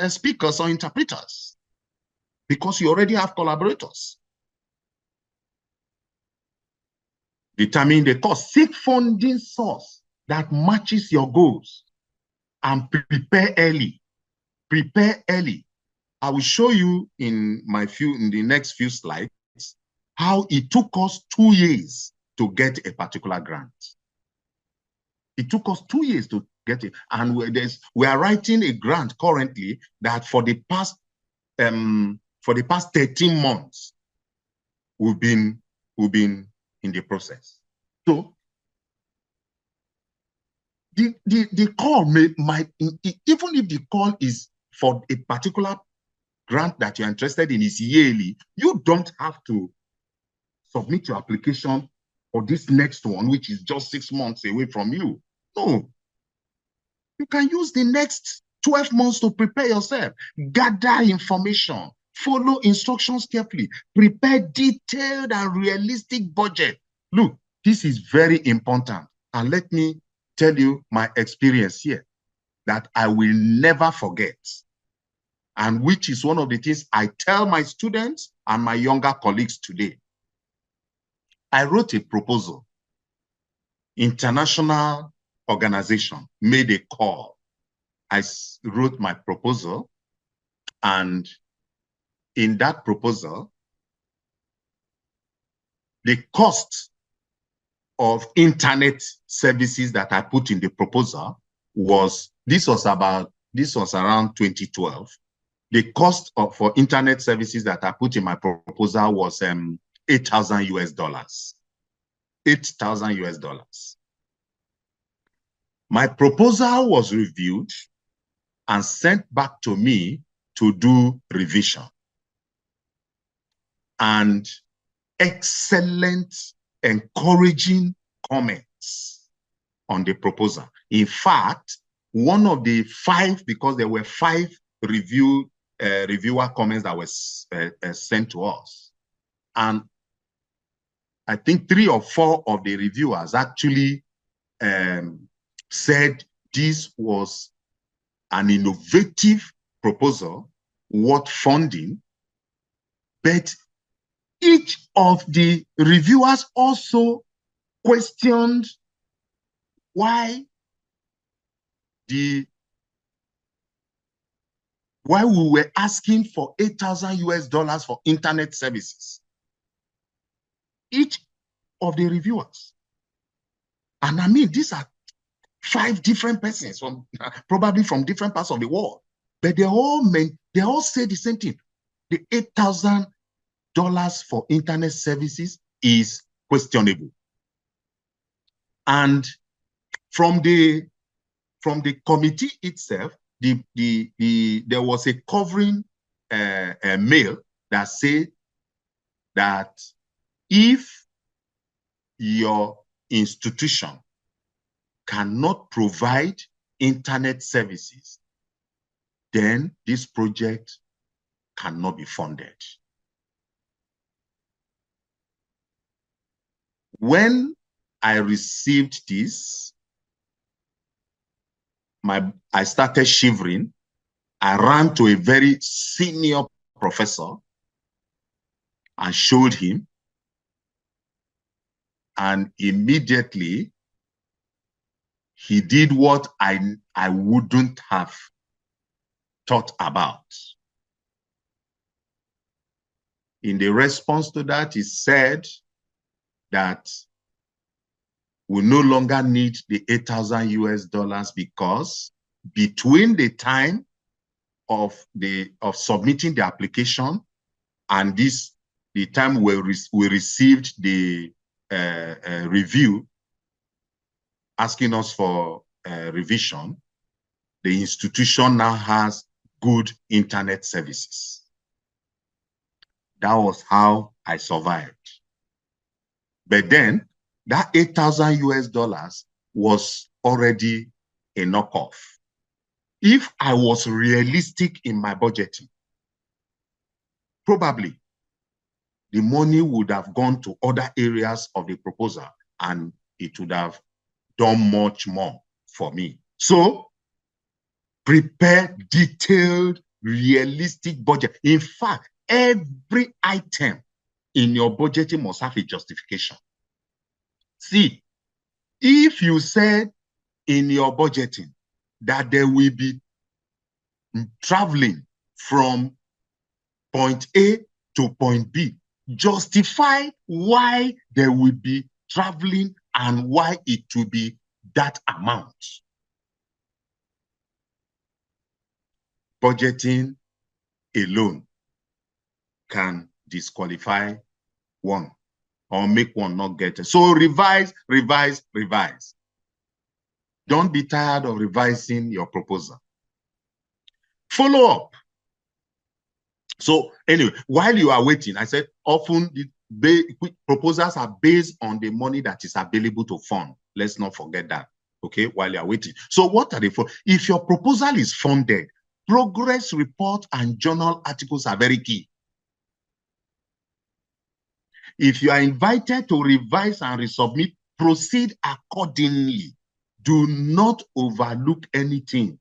speakers or interpreters, because you already have collaborators. Determine the cost. Seek funding source that matches your goals, and prepare early. Prepare early. I will show you in the next few slides how it took us 2 years to get a particular grant. It took us 2 years to get it, and we are writing a grant currently that for the past 13 months we've been in the process. So the call might, even if the call is for a particular grant that you're interested in, is yearly, you don't have to submit your application for this next one, which is just 6 months away from you. No. You can use the next 12 months to prepare yourself. Gather information. Follow instructions carefully. Prepare detailed and realistic budget. Look, this is very important. And let me tell you my experience here that I will never forget, and which is one of the things I tell my students and my younger colleagues today. I wrote a proposal. International organization made a call. I wrote my proposal, and in that proposal, the cost of internet services that I put in the proposal was, this was around 2012. The cost for internet services that I put in my proposal was $8,000 US. $8,000 US. My proposal was reviewed and sent back to me to do revision. And excellent, encouraging comments on the proposal. In fact, one of the 5, because there were 5 reviewer comments that was sent to us, and I think 3 or 4 of the reviewers actually said this was an innovative proposal worth funding, but each of the reviewers also questioned why the while we were asking for $8,000 for internet services. Each of the reviewers. And I mean, these are 5 different persons from probably from different parts of the world, but they all say the same thing. The $8,000 for internet services is questionable. And from the committee itself, there was a covering mail that said that if your institution cannot provide internet services, then this project cannot be funded. When I received this, I started shivering. I ran to a very senior professor and showed him. And immediately, he did what I wouldn't have thought about. In the response to that, he said that we no longer need the $8,000 because between the time of submitting the application and the time we received the review asking us for revision, the institution now has good internet services. That was how I survived. But then that $8,000 was already a knockoff. If I was realistic in my budgeting, probably the money would have gone to other areas of the proposal and it would have done much more for me. So prepare detailed, realistic budget. In fact, every item in your budgeting must have a justification. See, if you said in your budgeting that there will be traveling from point A to point B, justify why there will be traveling and why it will be that amount. Budgeting alone can disqualify one or make one not get it. So revise, revise, revise. Don't be tired of revising your proposal. Follow up. So anyway, while you are waiting, I said often the proposals are based on the money that is available to fund. Let's not forget that, okay, while you are waiting. So what are they for? If your proposal is funded, progress report and journal articles are very key. If you are invited to revise and resubmit, proceed accordingly. Do not overlook anything.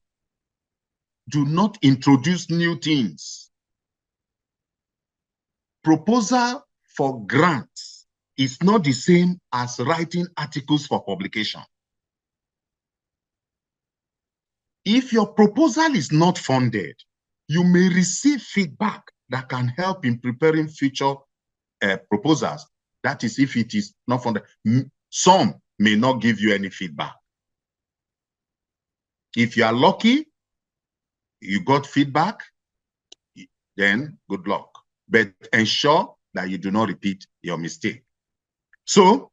Do not introduce new things. Proposal for grants is not the same as writing articles for publication. If your proposal is not funded, you may receive feedback that can help in preparing future proposals. That is, if it is not funded. Some may not give you any feedback. If you are lucky, you got feedback, then good luck. But ensure that you do not repeat your mistake. So,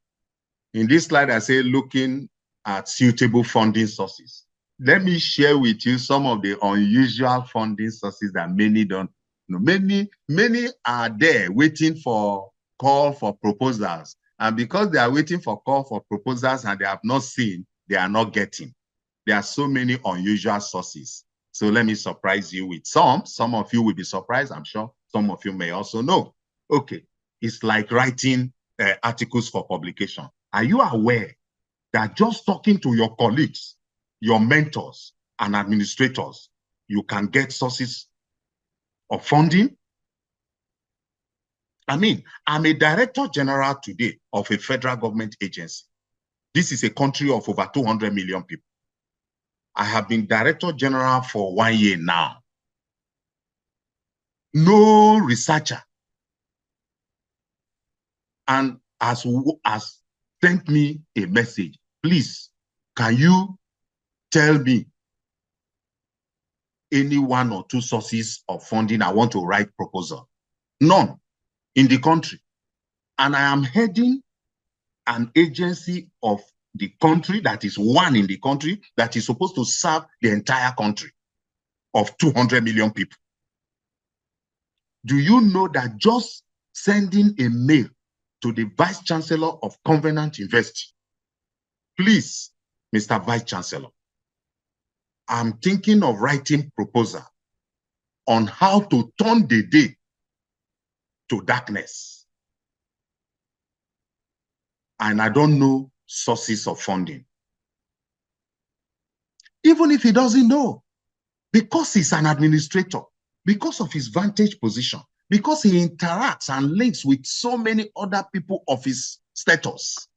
in this slide, I say looking at suitable funding sources. Let me share with you some of the unusual funding sources that many don't know. Many are there waiting for call for proposals. And because they are waiting for call for proposals and they have not seen, they are not getting. There are so many unusual sources. So let me surprise you with some. Some of you will be surprised, I'm sure. Some of you may also know. Okay, it's like writing articles for publication. Are you aware that just talking to your colleagues, your mentors and administrators, you can get sources of funding? I mean, I'm a director general today of a federal government agency. This is a country of over 200 million people. I have been director general for 1 year now. no researcher, and has sent me a message. Please, can you tell me any one or two sources of funding? I want to write proposal. None in the country. And I am heading an agency of the country, that is one in the country, that is supposed to serve the entire country of 200 million people. Do you know that just sending a mail to the Vice Chancellor of Covenant University, please, Mr. Vice Chancellor, I'm thinking of writing proposal on how to turn the day to darkness. And I don't know sources of funding. Even if he doesn't know, because he's an administrator, because of his vantage position, because he interacts and links with so many other people of his status,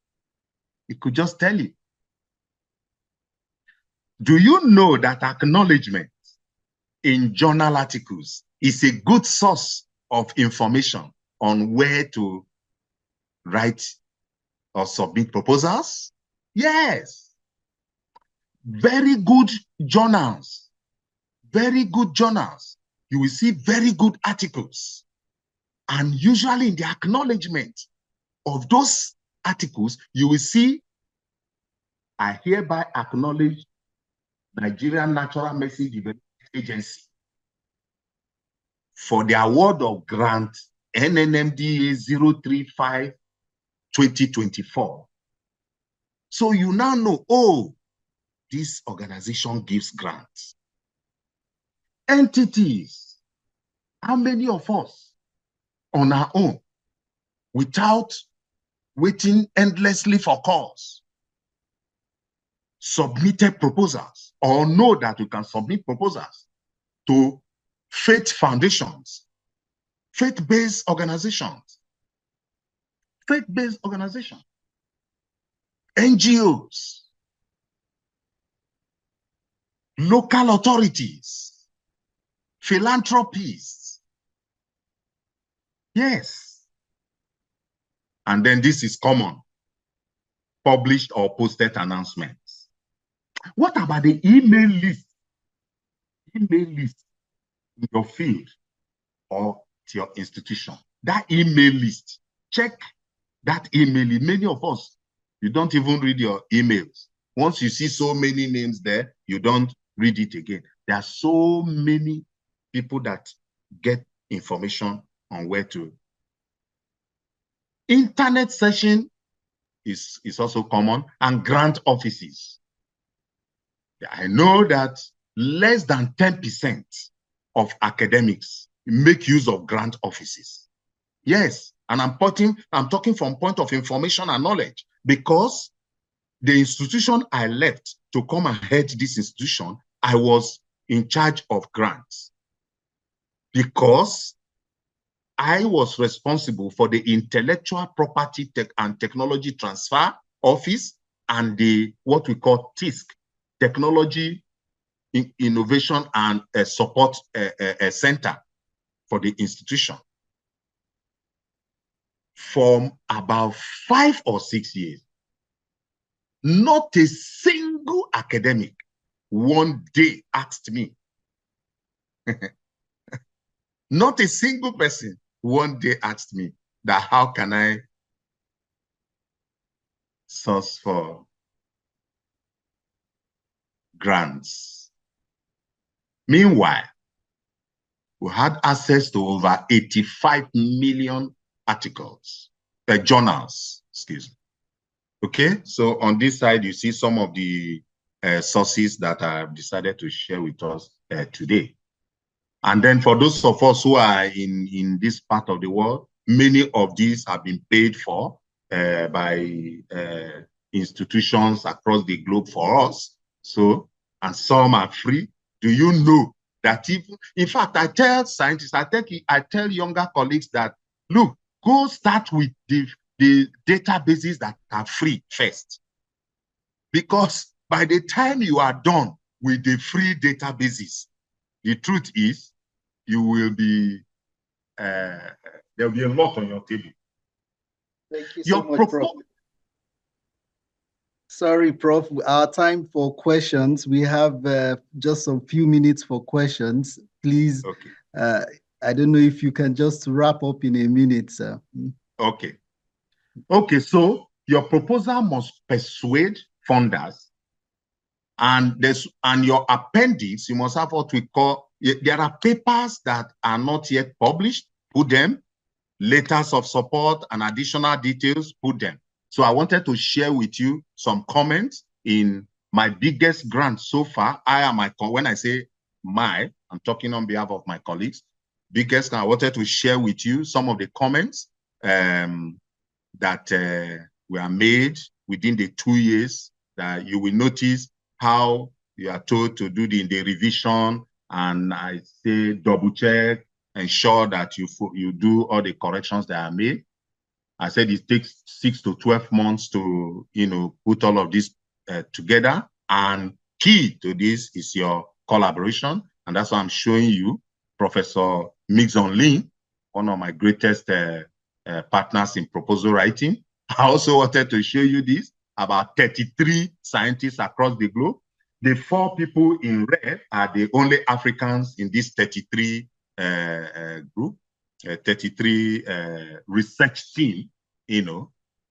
he could just tell you. Do you know that acknowledgement in journal articles is a good source of information on where to write or submit proposals? Yes. Very good journals. Very good journals. You will see very good articles. And usually in the acknowledgement of those articles, you will see, I hereby acknowledge Nigerian Natural Message Development Agency for the award of grant NNMDA 035-2024. So you now know, oh, this organization gives grants. Entities, how many of us on our own, without waiting endlessly for calls, submitted proposals or know that we can submit proposals to faith foundations, faith-based organizations, NGOs, local authorities, philanthropists. Yes. And then this is common, published or posted announcements. What about the email list? Email list in your field or to your institution. That email list, check that email. Many of us, you don't even read your emails. Once you see so many names there, you don't read it again. There are so many people that get information on where to. Internet session is also common, and grant offices. I know that less than 10% of academics make use of grant offices. Yes, and I'm talking from point of information and knowledge, because the institution I left to come and head this institution, I was in charge of grants, because I was responsible for the intellectual property and technology transfer office and the what we call TISC, Technology Innovation and Support Center for the institution. For about 5 or 6 years, not a single academic one day asked me, not a single person one day asked me that how can I source for grants. Meanwhile, we had access to over 85 million articles, journals, excuse me. Okay, so on this side, you see some of the sources that I've decided to share with us today. And then for those of us who are in this part of the world, many of these have been paid for by institutions across the globe for us. So, and some are free. Do you know that even, in fact, I tell scientists, I tell younger colleagues that, look, go start with the databases that are free first. Because by the time you are done with the free databases, the truth is, you will be there'll be a lot on your table. Thank you so much, Prof. Sorry, Prof. Our time for questions. We have just a few minutes for questions. Please, okay. I don't know if you can just wrap up in a minute, sir. Okay. Okay, so your proposal must persuade funders, and your appendix, you must have what we call, there are papers that are not yet published, put them, letters of support and additional details, put them. So I wanted to share with you some comments in my biggest grant so far. When I say my, I'm talking on behalf of my colleagues. Biggest, I wanted to share with you some of the comments that were made within the 2 years. That you will notice how you are told to do the revision, and I say double check, ensure that you do all the corrections that are made. I said it takes 6 to 12 months to put all of this together, and key to this is your collaboration, and that's why I'm showing you Professor Mixon Lin, one of my greatest partners in proposal writing. I also wanted to show you this, about 33 scientists across the globe. The 4 people in red are the only Africans in this 33 group, 33 research team,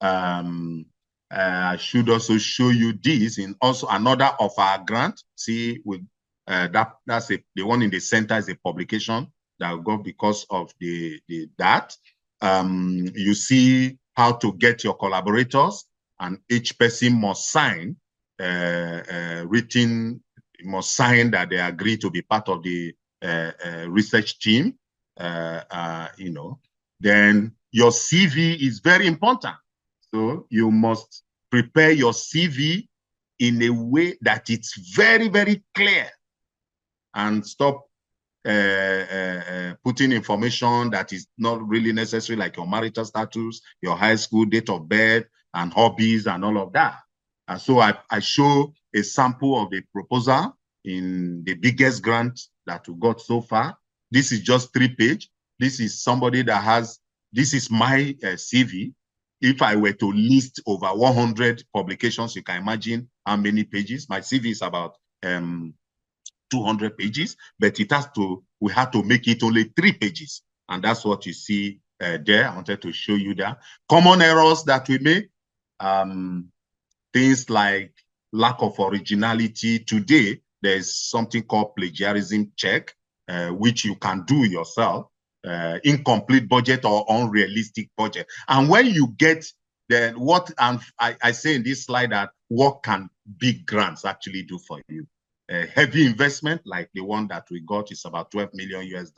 I should also show you this in also another of our grant. See, with that's the one in the center is a publication that we got because of that. You see how to get your collaborators, and each person must sign must sign that they agree to be part of the research team. Then your CV is very important. So you must prepare your CV in a way that it's very, very clear, and stop putting information that is not really necessary, like your marital status, your high school date of birth, and hobbies, and all of that. And so I show a sample of the proposal in the biggest grant that we got so far. This is just 3 pages. This is somebody that has, this is my CV. If I were to list over 100 publications, you can imagine how many pages. My CV is about 200 pages, but we had to make it only 3 pages. And that's what you see there. I wanted to show you that. Common errors that we make, things like lack of originality. Today, there's something called plagiarism check, which you can do yourself, incomplete budget or unrealistic budget. And when you get then what, and I say in this slide that what can big grants actually do for you? Heavy investment like the one that we got is about $12 million US.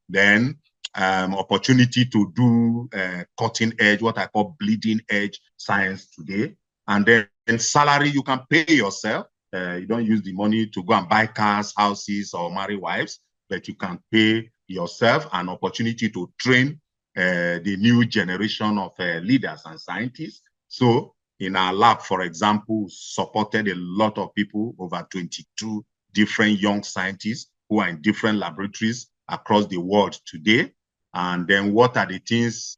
Then opportunity to do cutting edge, what I call bleeding edge science today. And then salary you can pay yourself. You don't use the money to go and buy cars, houses, or marry wives, but you can pay yourself an opportunity to train the new generation of leaders and scientists. So in our lab, for example, supported a lot of people, over 22 different young scientists who are in different laboratories across the world today. And then what are the things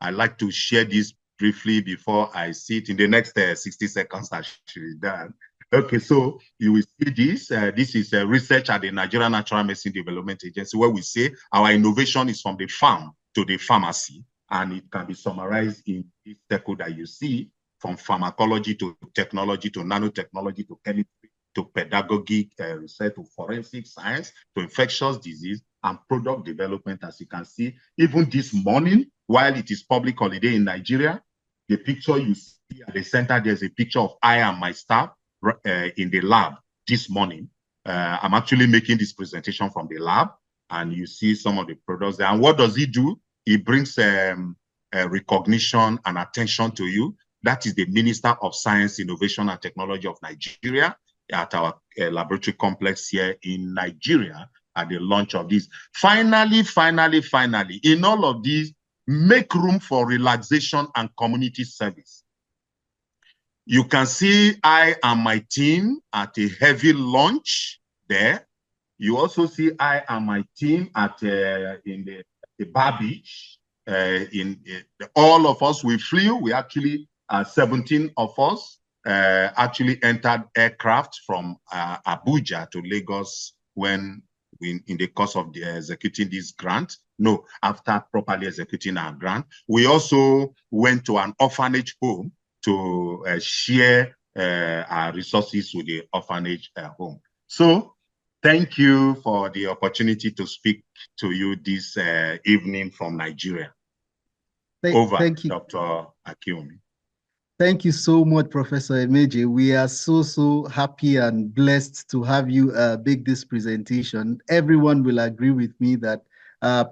I like to share this briefly before I see it in the next 60 seconds I should be done. Okay, so you will see this. This is research at the Nigerian Natural Medicine Development Agency, where we say our innovation is from the farm to the pharmacy, and it can be summarized in this circle that you see, from pharmacology to technology to nanotechnology to chemistry to pedagogic research to forensic science to infectious disease and product development. As you can see, even this morning, while it is public holiday in Nigeria, the picture you see at the center, there's a picture of I and my staff in the lab this morning. I'm actually making this presentation from the lab, and you see some of the products there. And what does it do? It brings recognition and attention to you. That is the Minister of Science, Innovation and Technology of Nigeria at our laboratory complex here in Nigeria at the launch of this. Finally, in all of these, make room for relaxation and community service. You can see I and my team at a heavy lunch there. You also see I and my team at in the Bar Beach. All of us, we flew. We actually 17 of us actually entered aircraft from Abuja to Lagos when in the course of executing this grant. No, after properly executing our grant. We also went to an orphanage home to share our resources with the orphanage home. So thank you for the opportunity to speak to you this evening from Nigeria. Thank you. Dr. Akiumi. Thank you so much, Professor Emeje. We are so happy and blessed to have you make this presentation. Everyone will agree with me that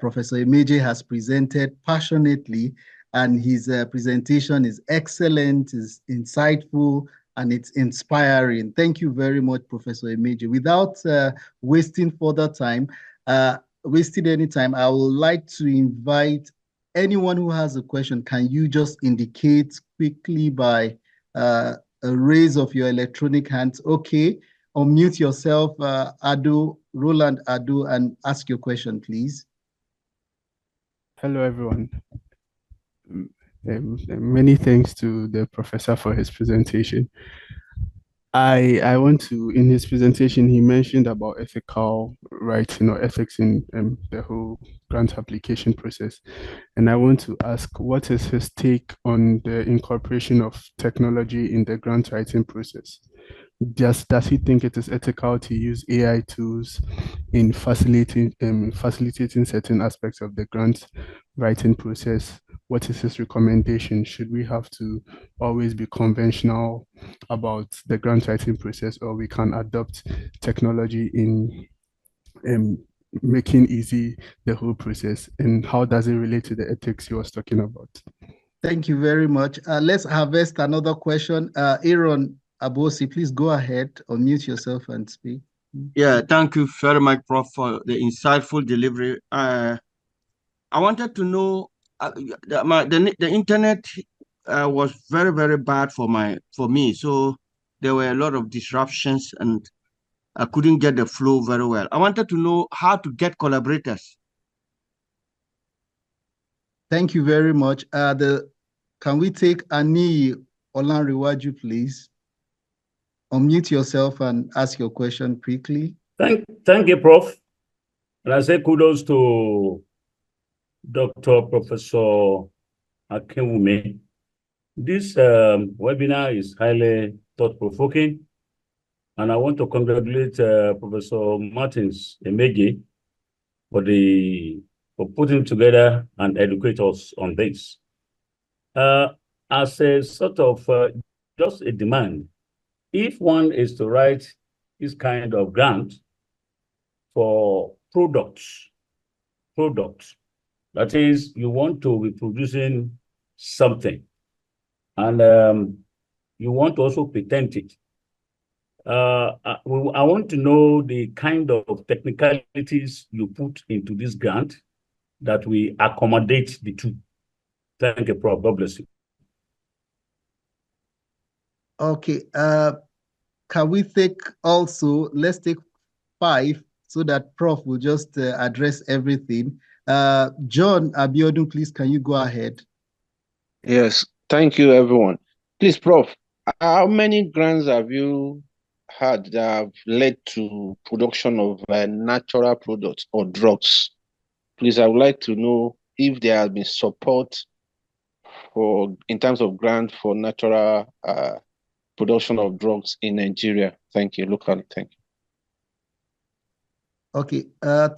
Professor Emeje has presented passionately, and his presentation is excellent, is insightful, and it's inspiring. Thank you very much, Professor Emeje. Without wasting any time, I would like to invite anyone who has a question. Can you just indicate quickly by a raise of your electronic hands? Okay, unmute yourself, Roland Ado, and ask your question, please. Hello, everyone. Many thanks to the professor for his presentation. I want to, in his presentation, he mentioned about ethical rights, ethics in the whole grant application process. And I want to ask, what is his take on the incorporation of technology in the grant writing process? Does he think it is ethical to use AI tools in facilitating certain aspects of the grant writing process? What is his recommendation? Should we have to always be conventional about the grant writing process, or we can adopt technology in making easy the whole process? And how does it relate to the ethics he was talking about? Thank you very much. Let's harvest another question. Aaron Abosi, please go ahead, unmute yourself and speak. Yeah, thank you very much, Prof, for the insightful delivery. I wanted to know, the internet was very bad for me. So there were a lot of disruptions and I couldn't get the flow very well. I wanted to know how to get collaborators. Thank you very much. Can we take Ani Olanrewaju, please? Unmute yourself and ask your question quickly. Thank you, Prof. And I say kudos to Professor Akiumi. This webinar is highly thought-provoking, and I want to congratulate Professor Martins Emeje for putting together and educate us on this. As a sort of just a demand, if one is to write this kind of grant for products, that is, you want to be producing something, and you want to also patent it. I want to know the kind of technicalities you put into this grant that we accommodate the two. Thank you, Prof. God bless you. Okay. Can we take let's take 5 so that Prof will just address everything. John Abiodun, please, can you go ahead? Yes, thank you, everyone. Please, Prof, how many grants have you had that have led to production of natural products or drugs? Please, I would like to know if there has been support in terms of grant for natural production of drugs in Nigeria. Thank you. Locally, thank you. Okay,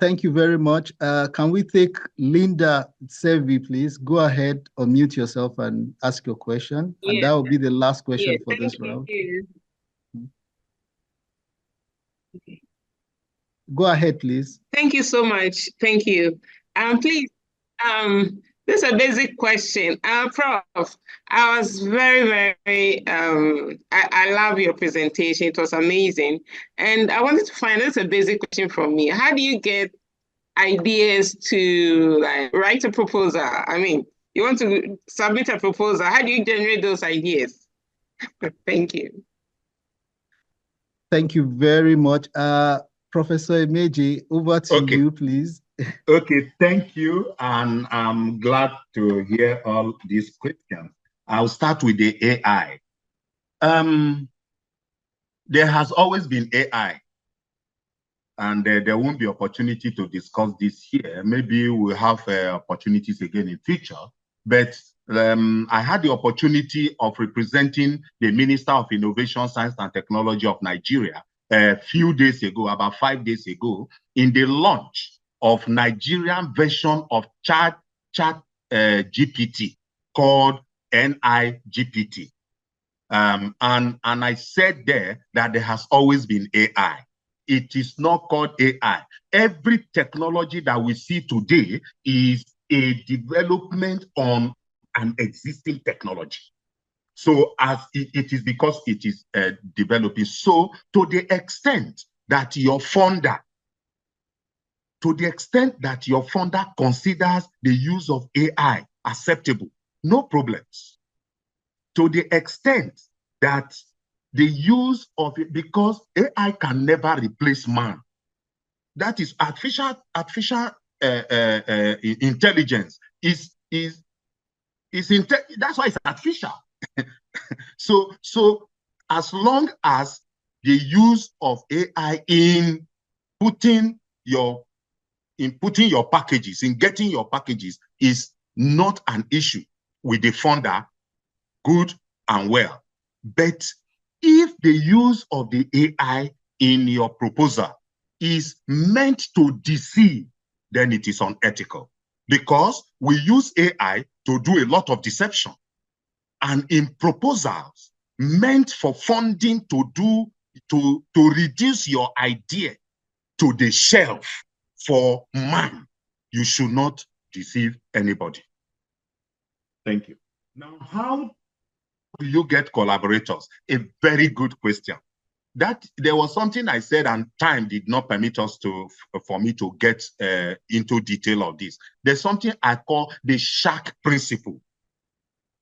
thank you very much. Can we take Linda Sevi, please? Go ahead, unmute yourself and ask your question. Yeah. And that will be the last question for this round. Okay. Go ahead, please. Thank you so much. Thank you. Please, this is a basic question. Prof, I was very, I love your presentation. It was amazing. And I wanted to find out a basic question from me. How do you get ideas to write a proposal? I mean, you want to submit a proposal. How do you generate those ideas? Thank you. Thank you very much. Professor Emeji, over to you, please. Okay, thank you. And I'm glad to hear all these questions. I'll start with the AI. There has always been AI, and there won't be opportunity to discuss this here. Maybe we'll have opportunities again in future. But I had the opportunity of representing the Minister of Innovation, Science and Technology of Nigeria a few days ago, about 5 days ago, in the launch of Nigerian version of Chat GPT called NIGPT. And I said there that there has always been AI. It is not called AI. Every technology that we see today is a development on an existing technology. So as it is because it is developing. So to the extent that your funder considers the use of AI acceptable, no problems. To the extent that the use of it, because AI can never replace man. That is artificial intelligence that's why it's artificial. So as long as the use of AI in putting your packages, in getting your packages is not an issue with the funder, good and well. But if the use of the AI in your proposal is meant to deceive, then it is unethical, because we use AI to do a lot of deception. And in proposals meant for funding to reduce your idea to the shelf for man, you should not deceive anybody. Thank you. Now, how do you get collaborators? A very good question. That there was something I said, and time did not permit us for me to get into detail of this. There's something I call the shark principle.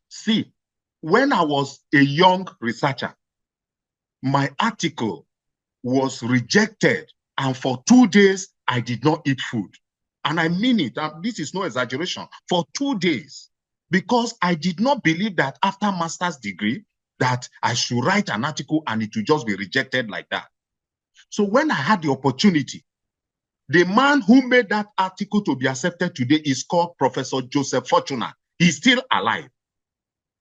See, when I was a young researcher, my article was rejected, and for 2 days I did not eat food. And I mean it, and this is no exaggeration, for 2 days, because I did not believe that after master's degree that I should write an article and it would just be rejected like that. So when I had the opportunity, the man who made that article to be accepted today is called Professor Joseph Fortuna. He's still alive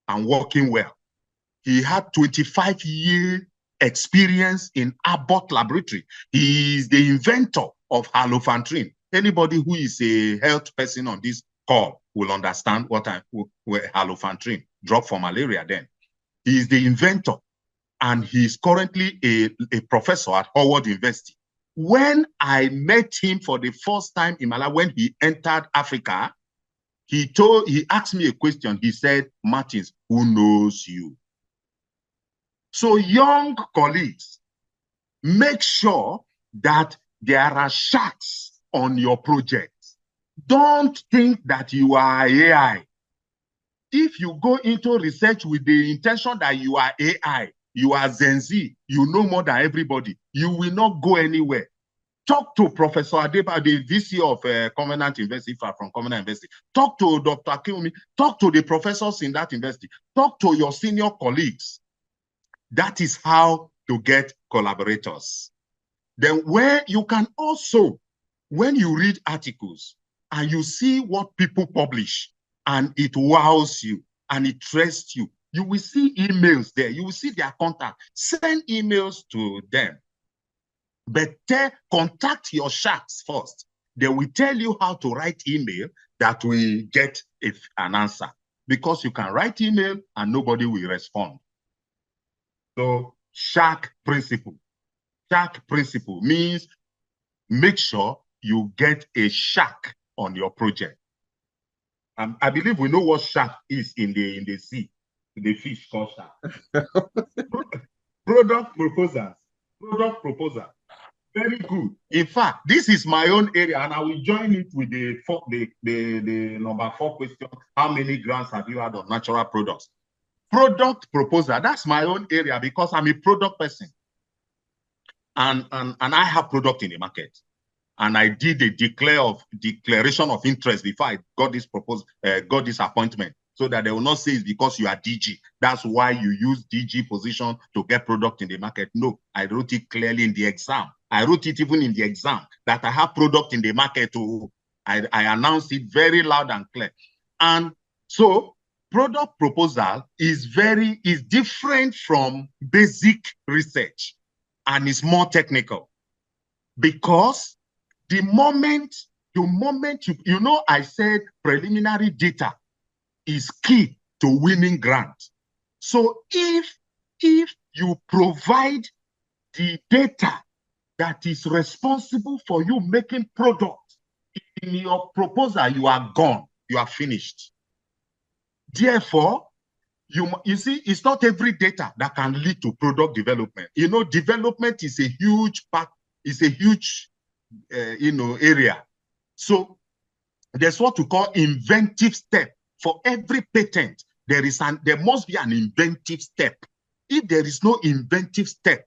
and working well. He had 25-year experience in Abbott Laboratory. He is the inventor of halofantrine. Anybody who is a health person on this call will understand what halofantrine, drug for malaria then. He is the inventor, and he is currently a professor at Howard University. When I met him for the first time in Malawi, when he entered Africa, he asked me a question. He said, "Martins, who knows you?" So young colleagues, make sure that there are sharks on your project. Don't think that you are AI. If you go into research with the intention that you are AI, you are Gen Z, you know more than everybody, you will not go anywhere. Talk to Professor Adeba, the VC of Covenant University, from Covenant University. Talk to Dr. Akinomi. Talk to the professors in that university. Talk to your senior colleagues. That is how to get collaborators. Then where you can also, when you read articles and you see what people publish and it wows you and it interests you, you will see emails there. You will see their contact. Send emails to them. But contact your sharks first. They will tell you how to write email that will get an answer. Because you can write email and nobody will respond. So shark principle. Shark principle means make sure you get a shark on your project. I believe we know what shark is in the sea. The fish called shark. Product proposals. Product proposal. Very good. In fact, this is my own area, and I will join it with the number 4 question. How many grants have you had on natural products? Product proposal. That's my own area because I'm a product person. and I have product in the market, and I did a declaration of interest before I got this appointment, so that they will not say it's because you are DG. That's why you use DG position to get product in the market. No, I wrote it clearly in the exam. I wrote it even in the exam that I have product in the market. I announced it very loud and clear. And so product proposal is different from basic research, and is more technical, because the moment you know, I said preliminary data is key to winning grant. So if you provide the data that is responsible for you making product in your proposal, you are gone, you are finished. Therefore, you see, it's not every data that can lead to product development. You know, development is a huge part, is a huge area. So there's what we call inventive step. For every patent, there must be an inventive step. If there is no inventive step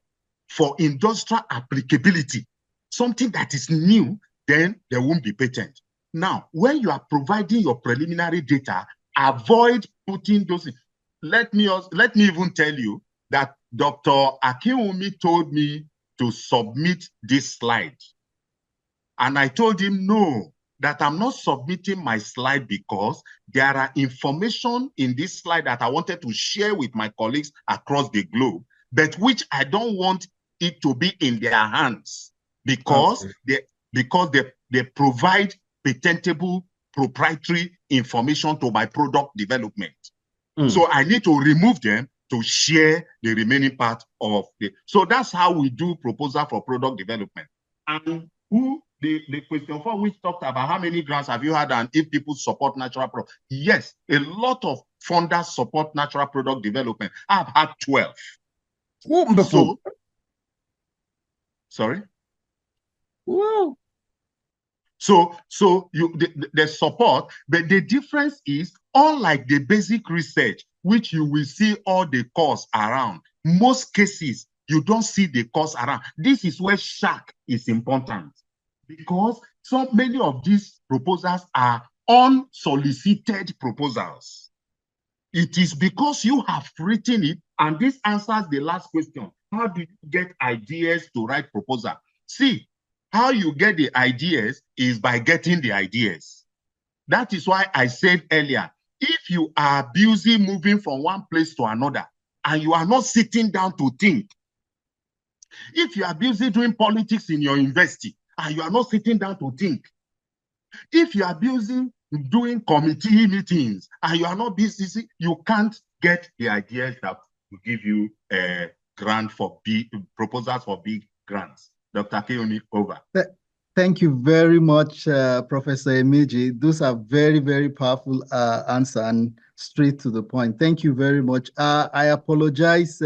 for industrial applicability, something that is new, then there won't be patent. Now, when you are providing your preliminary data, avoid putting those in. Let me even tell you that Dr. Akinwumi told me to submit this slide. And I told him, no, that I'm not submitting my slide because there are information in this slide that I wanted to share with my colleagues across the globe, but which I don't want it to be in their hands, because they provide patentable proprietary information to my product development. So I need to remove them to share the remaining part of the. So that's how we do proposal for product development. And the question for which talked about how many grants have you had and if people support natural product. Yes, a lot of funders support natural product development. I've had 12. Wonderful. Sorry? Wow. So the support, but the difference is, unlike the basic research, which you will see all the costs around, most cases, you don't see the costs around. This is where SHAC is important, because so many of these proposals are unsolicited proposals. It is because you have written it, and this answers the last question. How do you get ideas to write proposal? See, how you get the ideas is by getting the ideas. That is why I said earlier, if you are busy moving from one place to another and you are not sitting down to think, if you are busy doing politics in your university and you are not sitting down to think, if you are busy doing committee meetings and you are not busy, you can't get the ideas that will give you a grant for big proposals for big grants. Dr. Akinwumi, over. Thank you very much, Professor Emeji. Those are very, very powerful answers and straight to the point. Thank you very much. I apologize.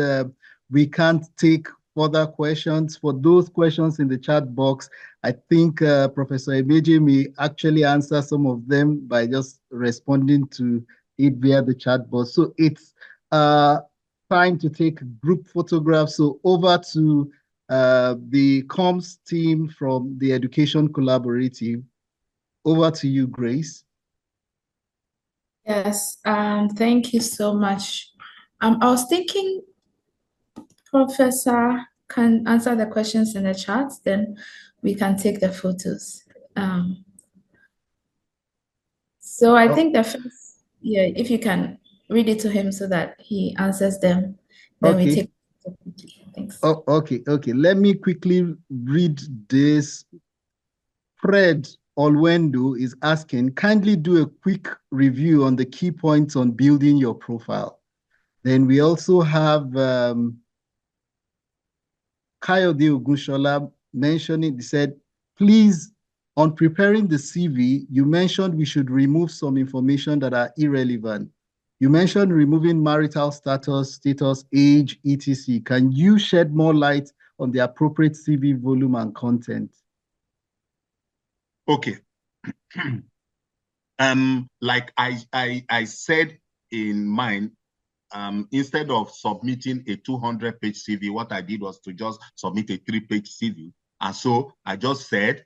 We can't take further questions. For those questions in the chat box, I think Professor Emeji may actually answer some of them by just responding to it via the chat box. So it's time to take group photographs. So over to the comms team from the Education Collaborative. Over to you, Grace. Yes, thank you so much. I was thinking Professor can answer the questions in the chat, then we can take the photos. So I think the first, if you can read it to him so that he answers them, then we take. Thanks. Oh, okay. Let me quickly read this. Fred Olwendo is asking, kindly do a quick review on the key points on building your profile. Then we also have Kayode Ogunshola mentioning, he said, please, on preparing the CV, you mentioned we should remove some information that are irrelevant. You mentioned removing marital status, age, etc. Can you shed more light on the appropriate CV volume and content? Okay. Like I said in mine, instead of submitting a 200-page CV, what I did was to just submit a 3-page CV. And so I just said,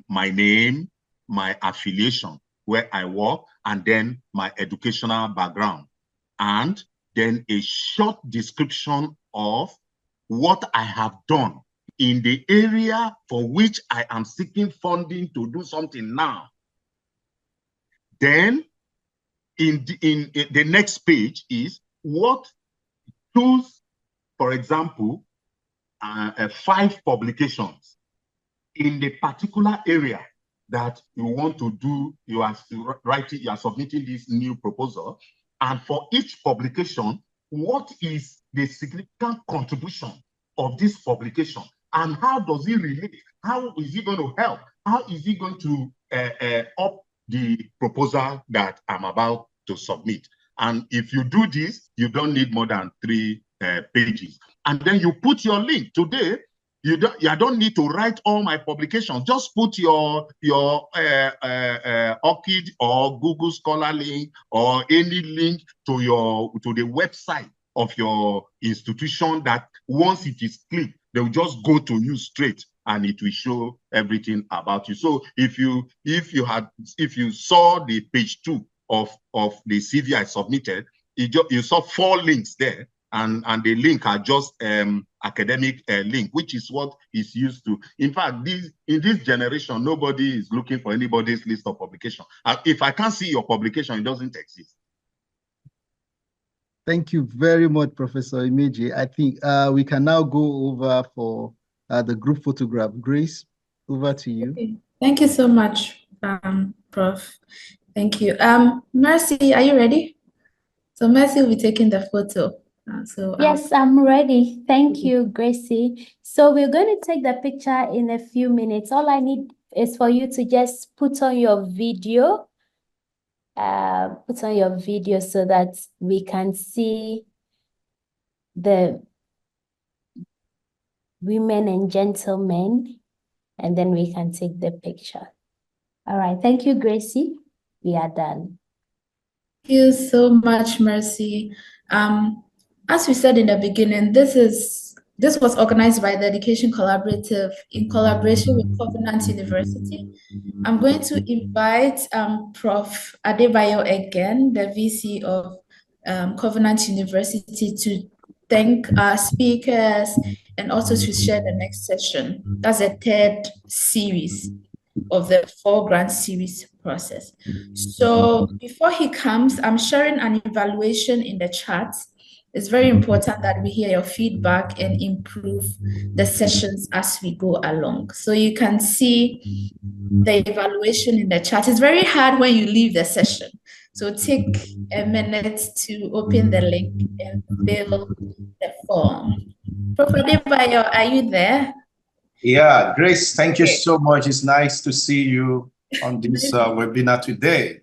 my name, my affiliation, where I work, and then my educational background. And then a short description of what I have done in the area for which I am seeking funding to do something now. Then in the next page is what choose, for example, 5 publications in the particular area that you want to do. You are writing, you are submitting this new proposal, and for each publication, what is the significant contribution of this publication, and how does it relate? How is it going to help? How is it going to up the proposal that I'm about to submit? And if you do this, you don't need more than 3 pages. And then you put your link. Today, you don't need to write all my publications. Just put your ORCID or Google Scholar link or any link to the website of your institution, that once it is clicked, they will just go to you straight and it will show everything about you. So if you saw the page 2 of the CV I submitted, you saw 4 links there, and the link are just academic link, which is what is used to. In fact, in this generation, nobody is looking for anybody's list of publication. If I can't see your publication, it doesn't exist. Thank you very much, Professor Imeje. I think we can now go over for the group photograph. Grace, over to you. Okay. Thank you so much, Prof. Thank you. Mercy, are you ready? So Mercy will be taking the photo. Yes, I'm ready. Thank you, Gracie. So we're going to take the picture in a few minutes. All I need is for you to just put on your video. So that we can see the women and gentlemen, and then we can take the picture. All right. Thank you, Gracie. We are done. Thank you so much, Mercy. As we said in the beginning, this was organized by the Education Collaborative in collaboration with Covenant University. I'm going to invite Prof. Adebayo again, the VC of Covenant University, to thank our speakers and also to share the next session. That's the 3rd series of the 4 grant series process. So before he comes, I'm sharing an evaluation in the chat. It's very important that we hear your feedback and improve the sessions as we go along. So you can see the evaluation in the chat. It's very hard when you leave the session. So take a minute to open the link and fill the form. Prof. Adebayo, are you there? Yeah, Grace, thank you so much. It's nice to see you on this webinar today.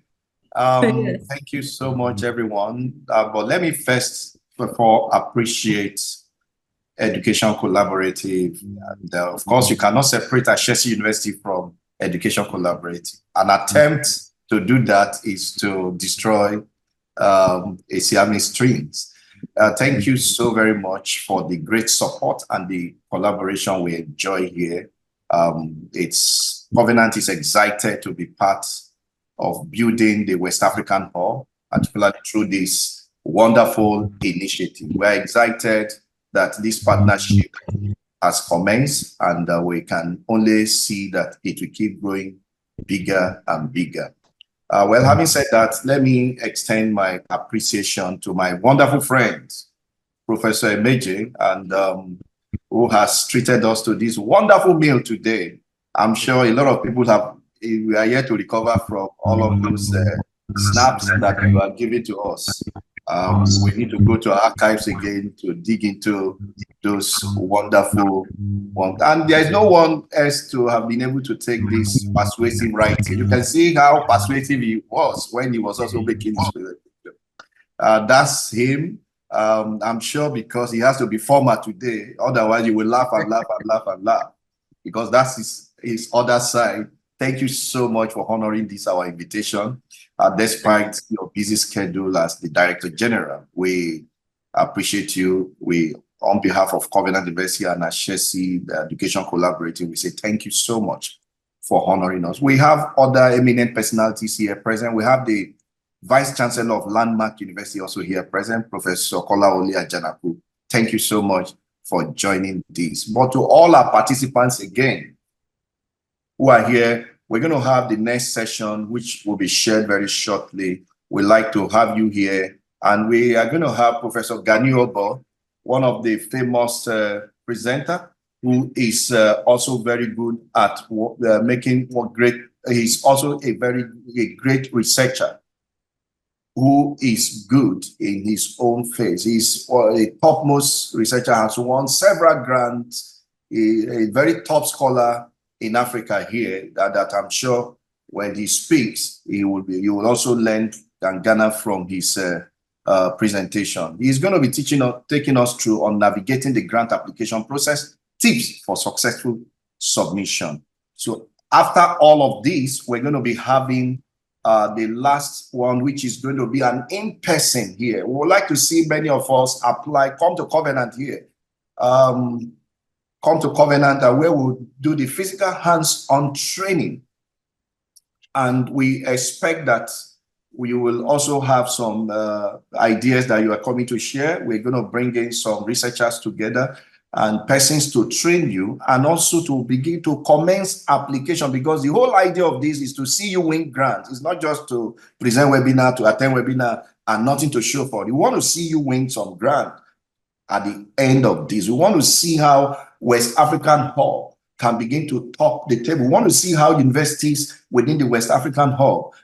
Yes. Thank you so much, everyone. But let me first of all appreciate Education Collaborative. And of course, you cannot separate Ashesi University from Education Collaborative. An attempt to do that is to destroy ACME streams. Thank you so very much for the great support and the collaboration we enjoy here. Covenant is excited to be part of building the West African Hub, particularly through this wonderful initiative. We're excited that this partnership has commenced, and we can only see that it will keep growing bigger and bigger. Well, having said that, let me extend my appreciation to my wonderful friend, Professor Imeje, and who has treated us to this wonderful meal today. I'm sure a lot of people we are yet to recover from all of those snaps that you are giving to us. We need to go to our archives again to dig into those wonderful ones. And there's no one else to have been able to take this persuasive writing. You can see how persuasive he was when he was also making his presentation. That's him. I'm sure because he has to be formal today. Otherwise, you will laugh and laugh and laugh and laugh, because that's his other side Thank you so much for honoring this, our invitation. Despite your busy schedule as the Director General, we appreciate you. We, on behalf of Covenant University and Ashesi, the Education Collaborative, we say thank you so much for honoring us. We have other eminent personalities here present. We have the Vice Chancellor of Landmark University also here present, Professor Kolaoli Ajanaku. Thank you so much for joining this. But to all our participants again who are here, we're going to have the next session, which will be shared very shortly. We'd like to have you here. And we are going to have Professor Gani Obo, one of the famous presenter, who is also very good at making what great. He's also a great researcher who is good in his own phase. He's a topmost researcher, has won several grants, a very top scholar in Africa here that I'm sure when he speaks, you will also learn and garner from his presentation. He's going to be taking us through on navigating the grant application process, tips for successful submission. So after all of this, we're going to be having the last one, which is going to be an in-person here. We would like to see many of us apply, come to Covenant here. Come to Covenant where we'll do the physical hands-on training. And we expect that we will also have some ideas that you are coming to share. We're going to bring in some researchers together and persons to train you, and also to begin to commence application, because the whole idea of this is to see you win grants. It's not just to present webinar, to attend webinar and nothing to show for it. We want to see you win some grant at the end of this. We want to see how West African Hub can begin to top the table. We want to see how universities within the West African Hub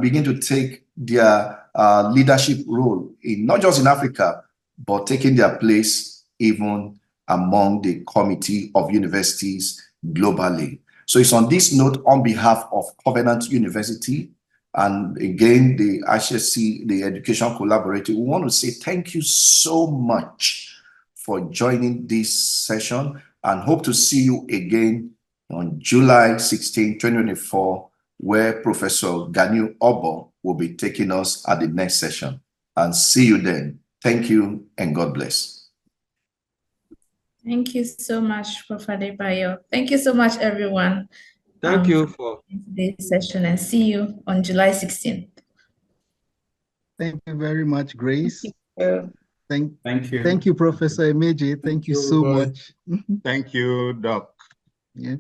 begin to take their leadership role in not just in Africa, but taking their place even among the committee of universities globally. So it's on this note, on behalf of Covenant University and again the HSC, the Education Collaborative, we want to say thank you so much for joining this session, and hope to see you again on July 16, 2024, where Professor Gani Obo will be taking us at the next session. And see you then. Thank you and God bless. Thank you so much, Prof. Adebayo. Thank you so much, everyone. Thank you for today's session, and see you on July 16th. Thank you very much, Grace. Thank you. Thank you, Professor Emeje. Thank you so much. Thank you, Doc. Yeah.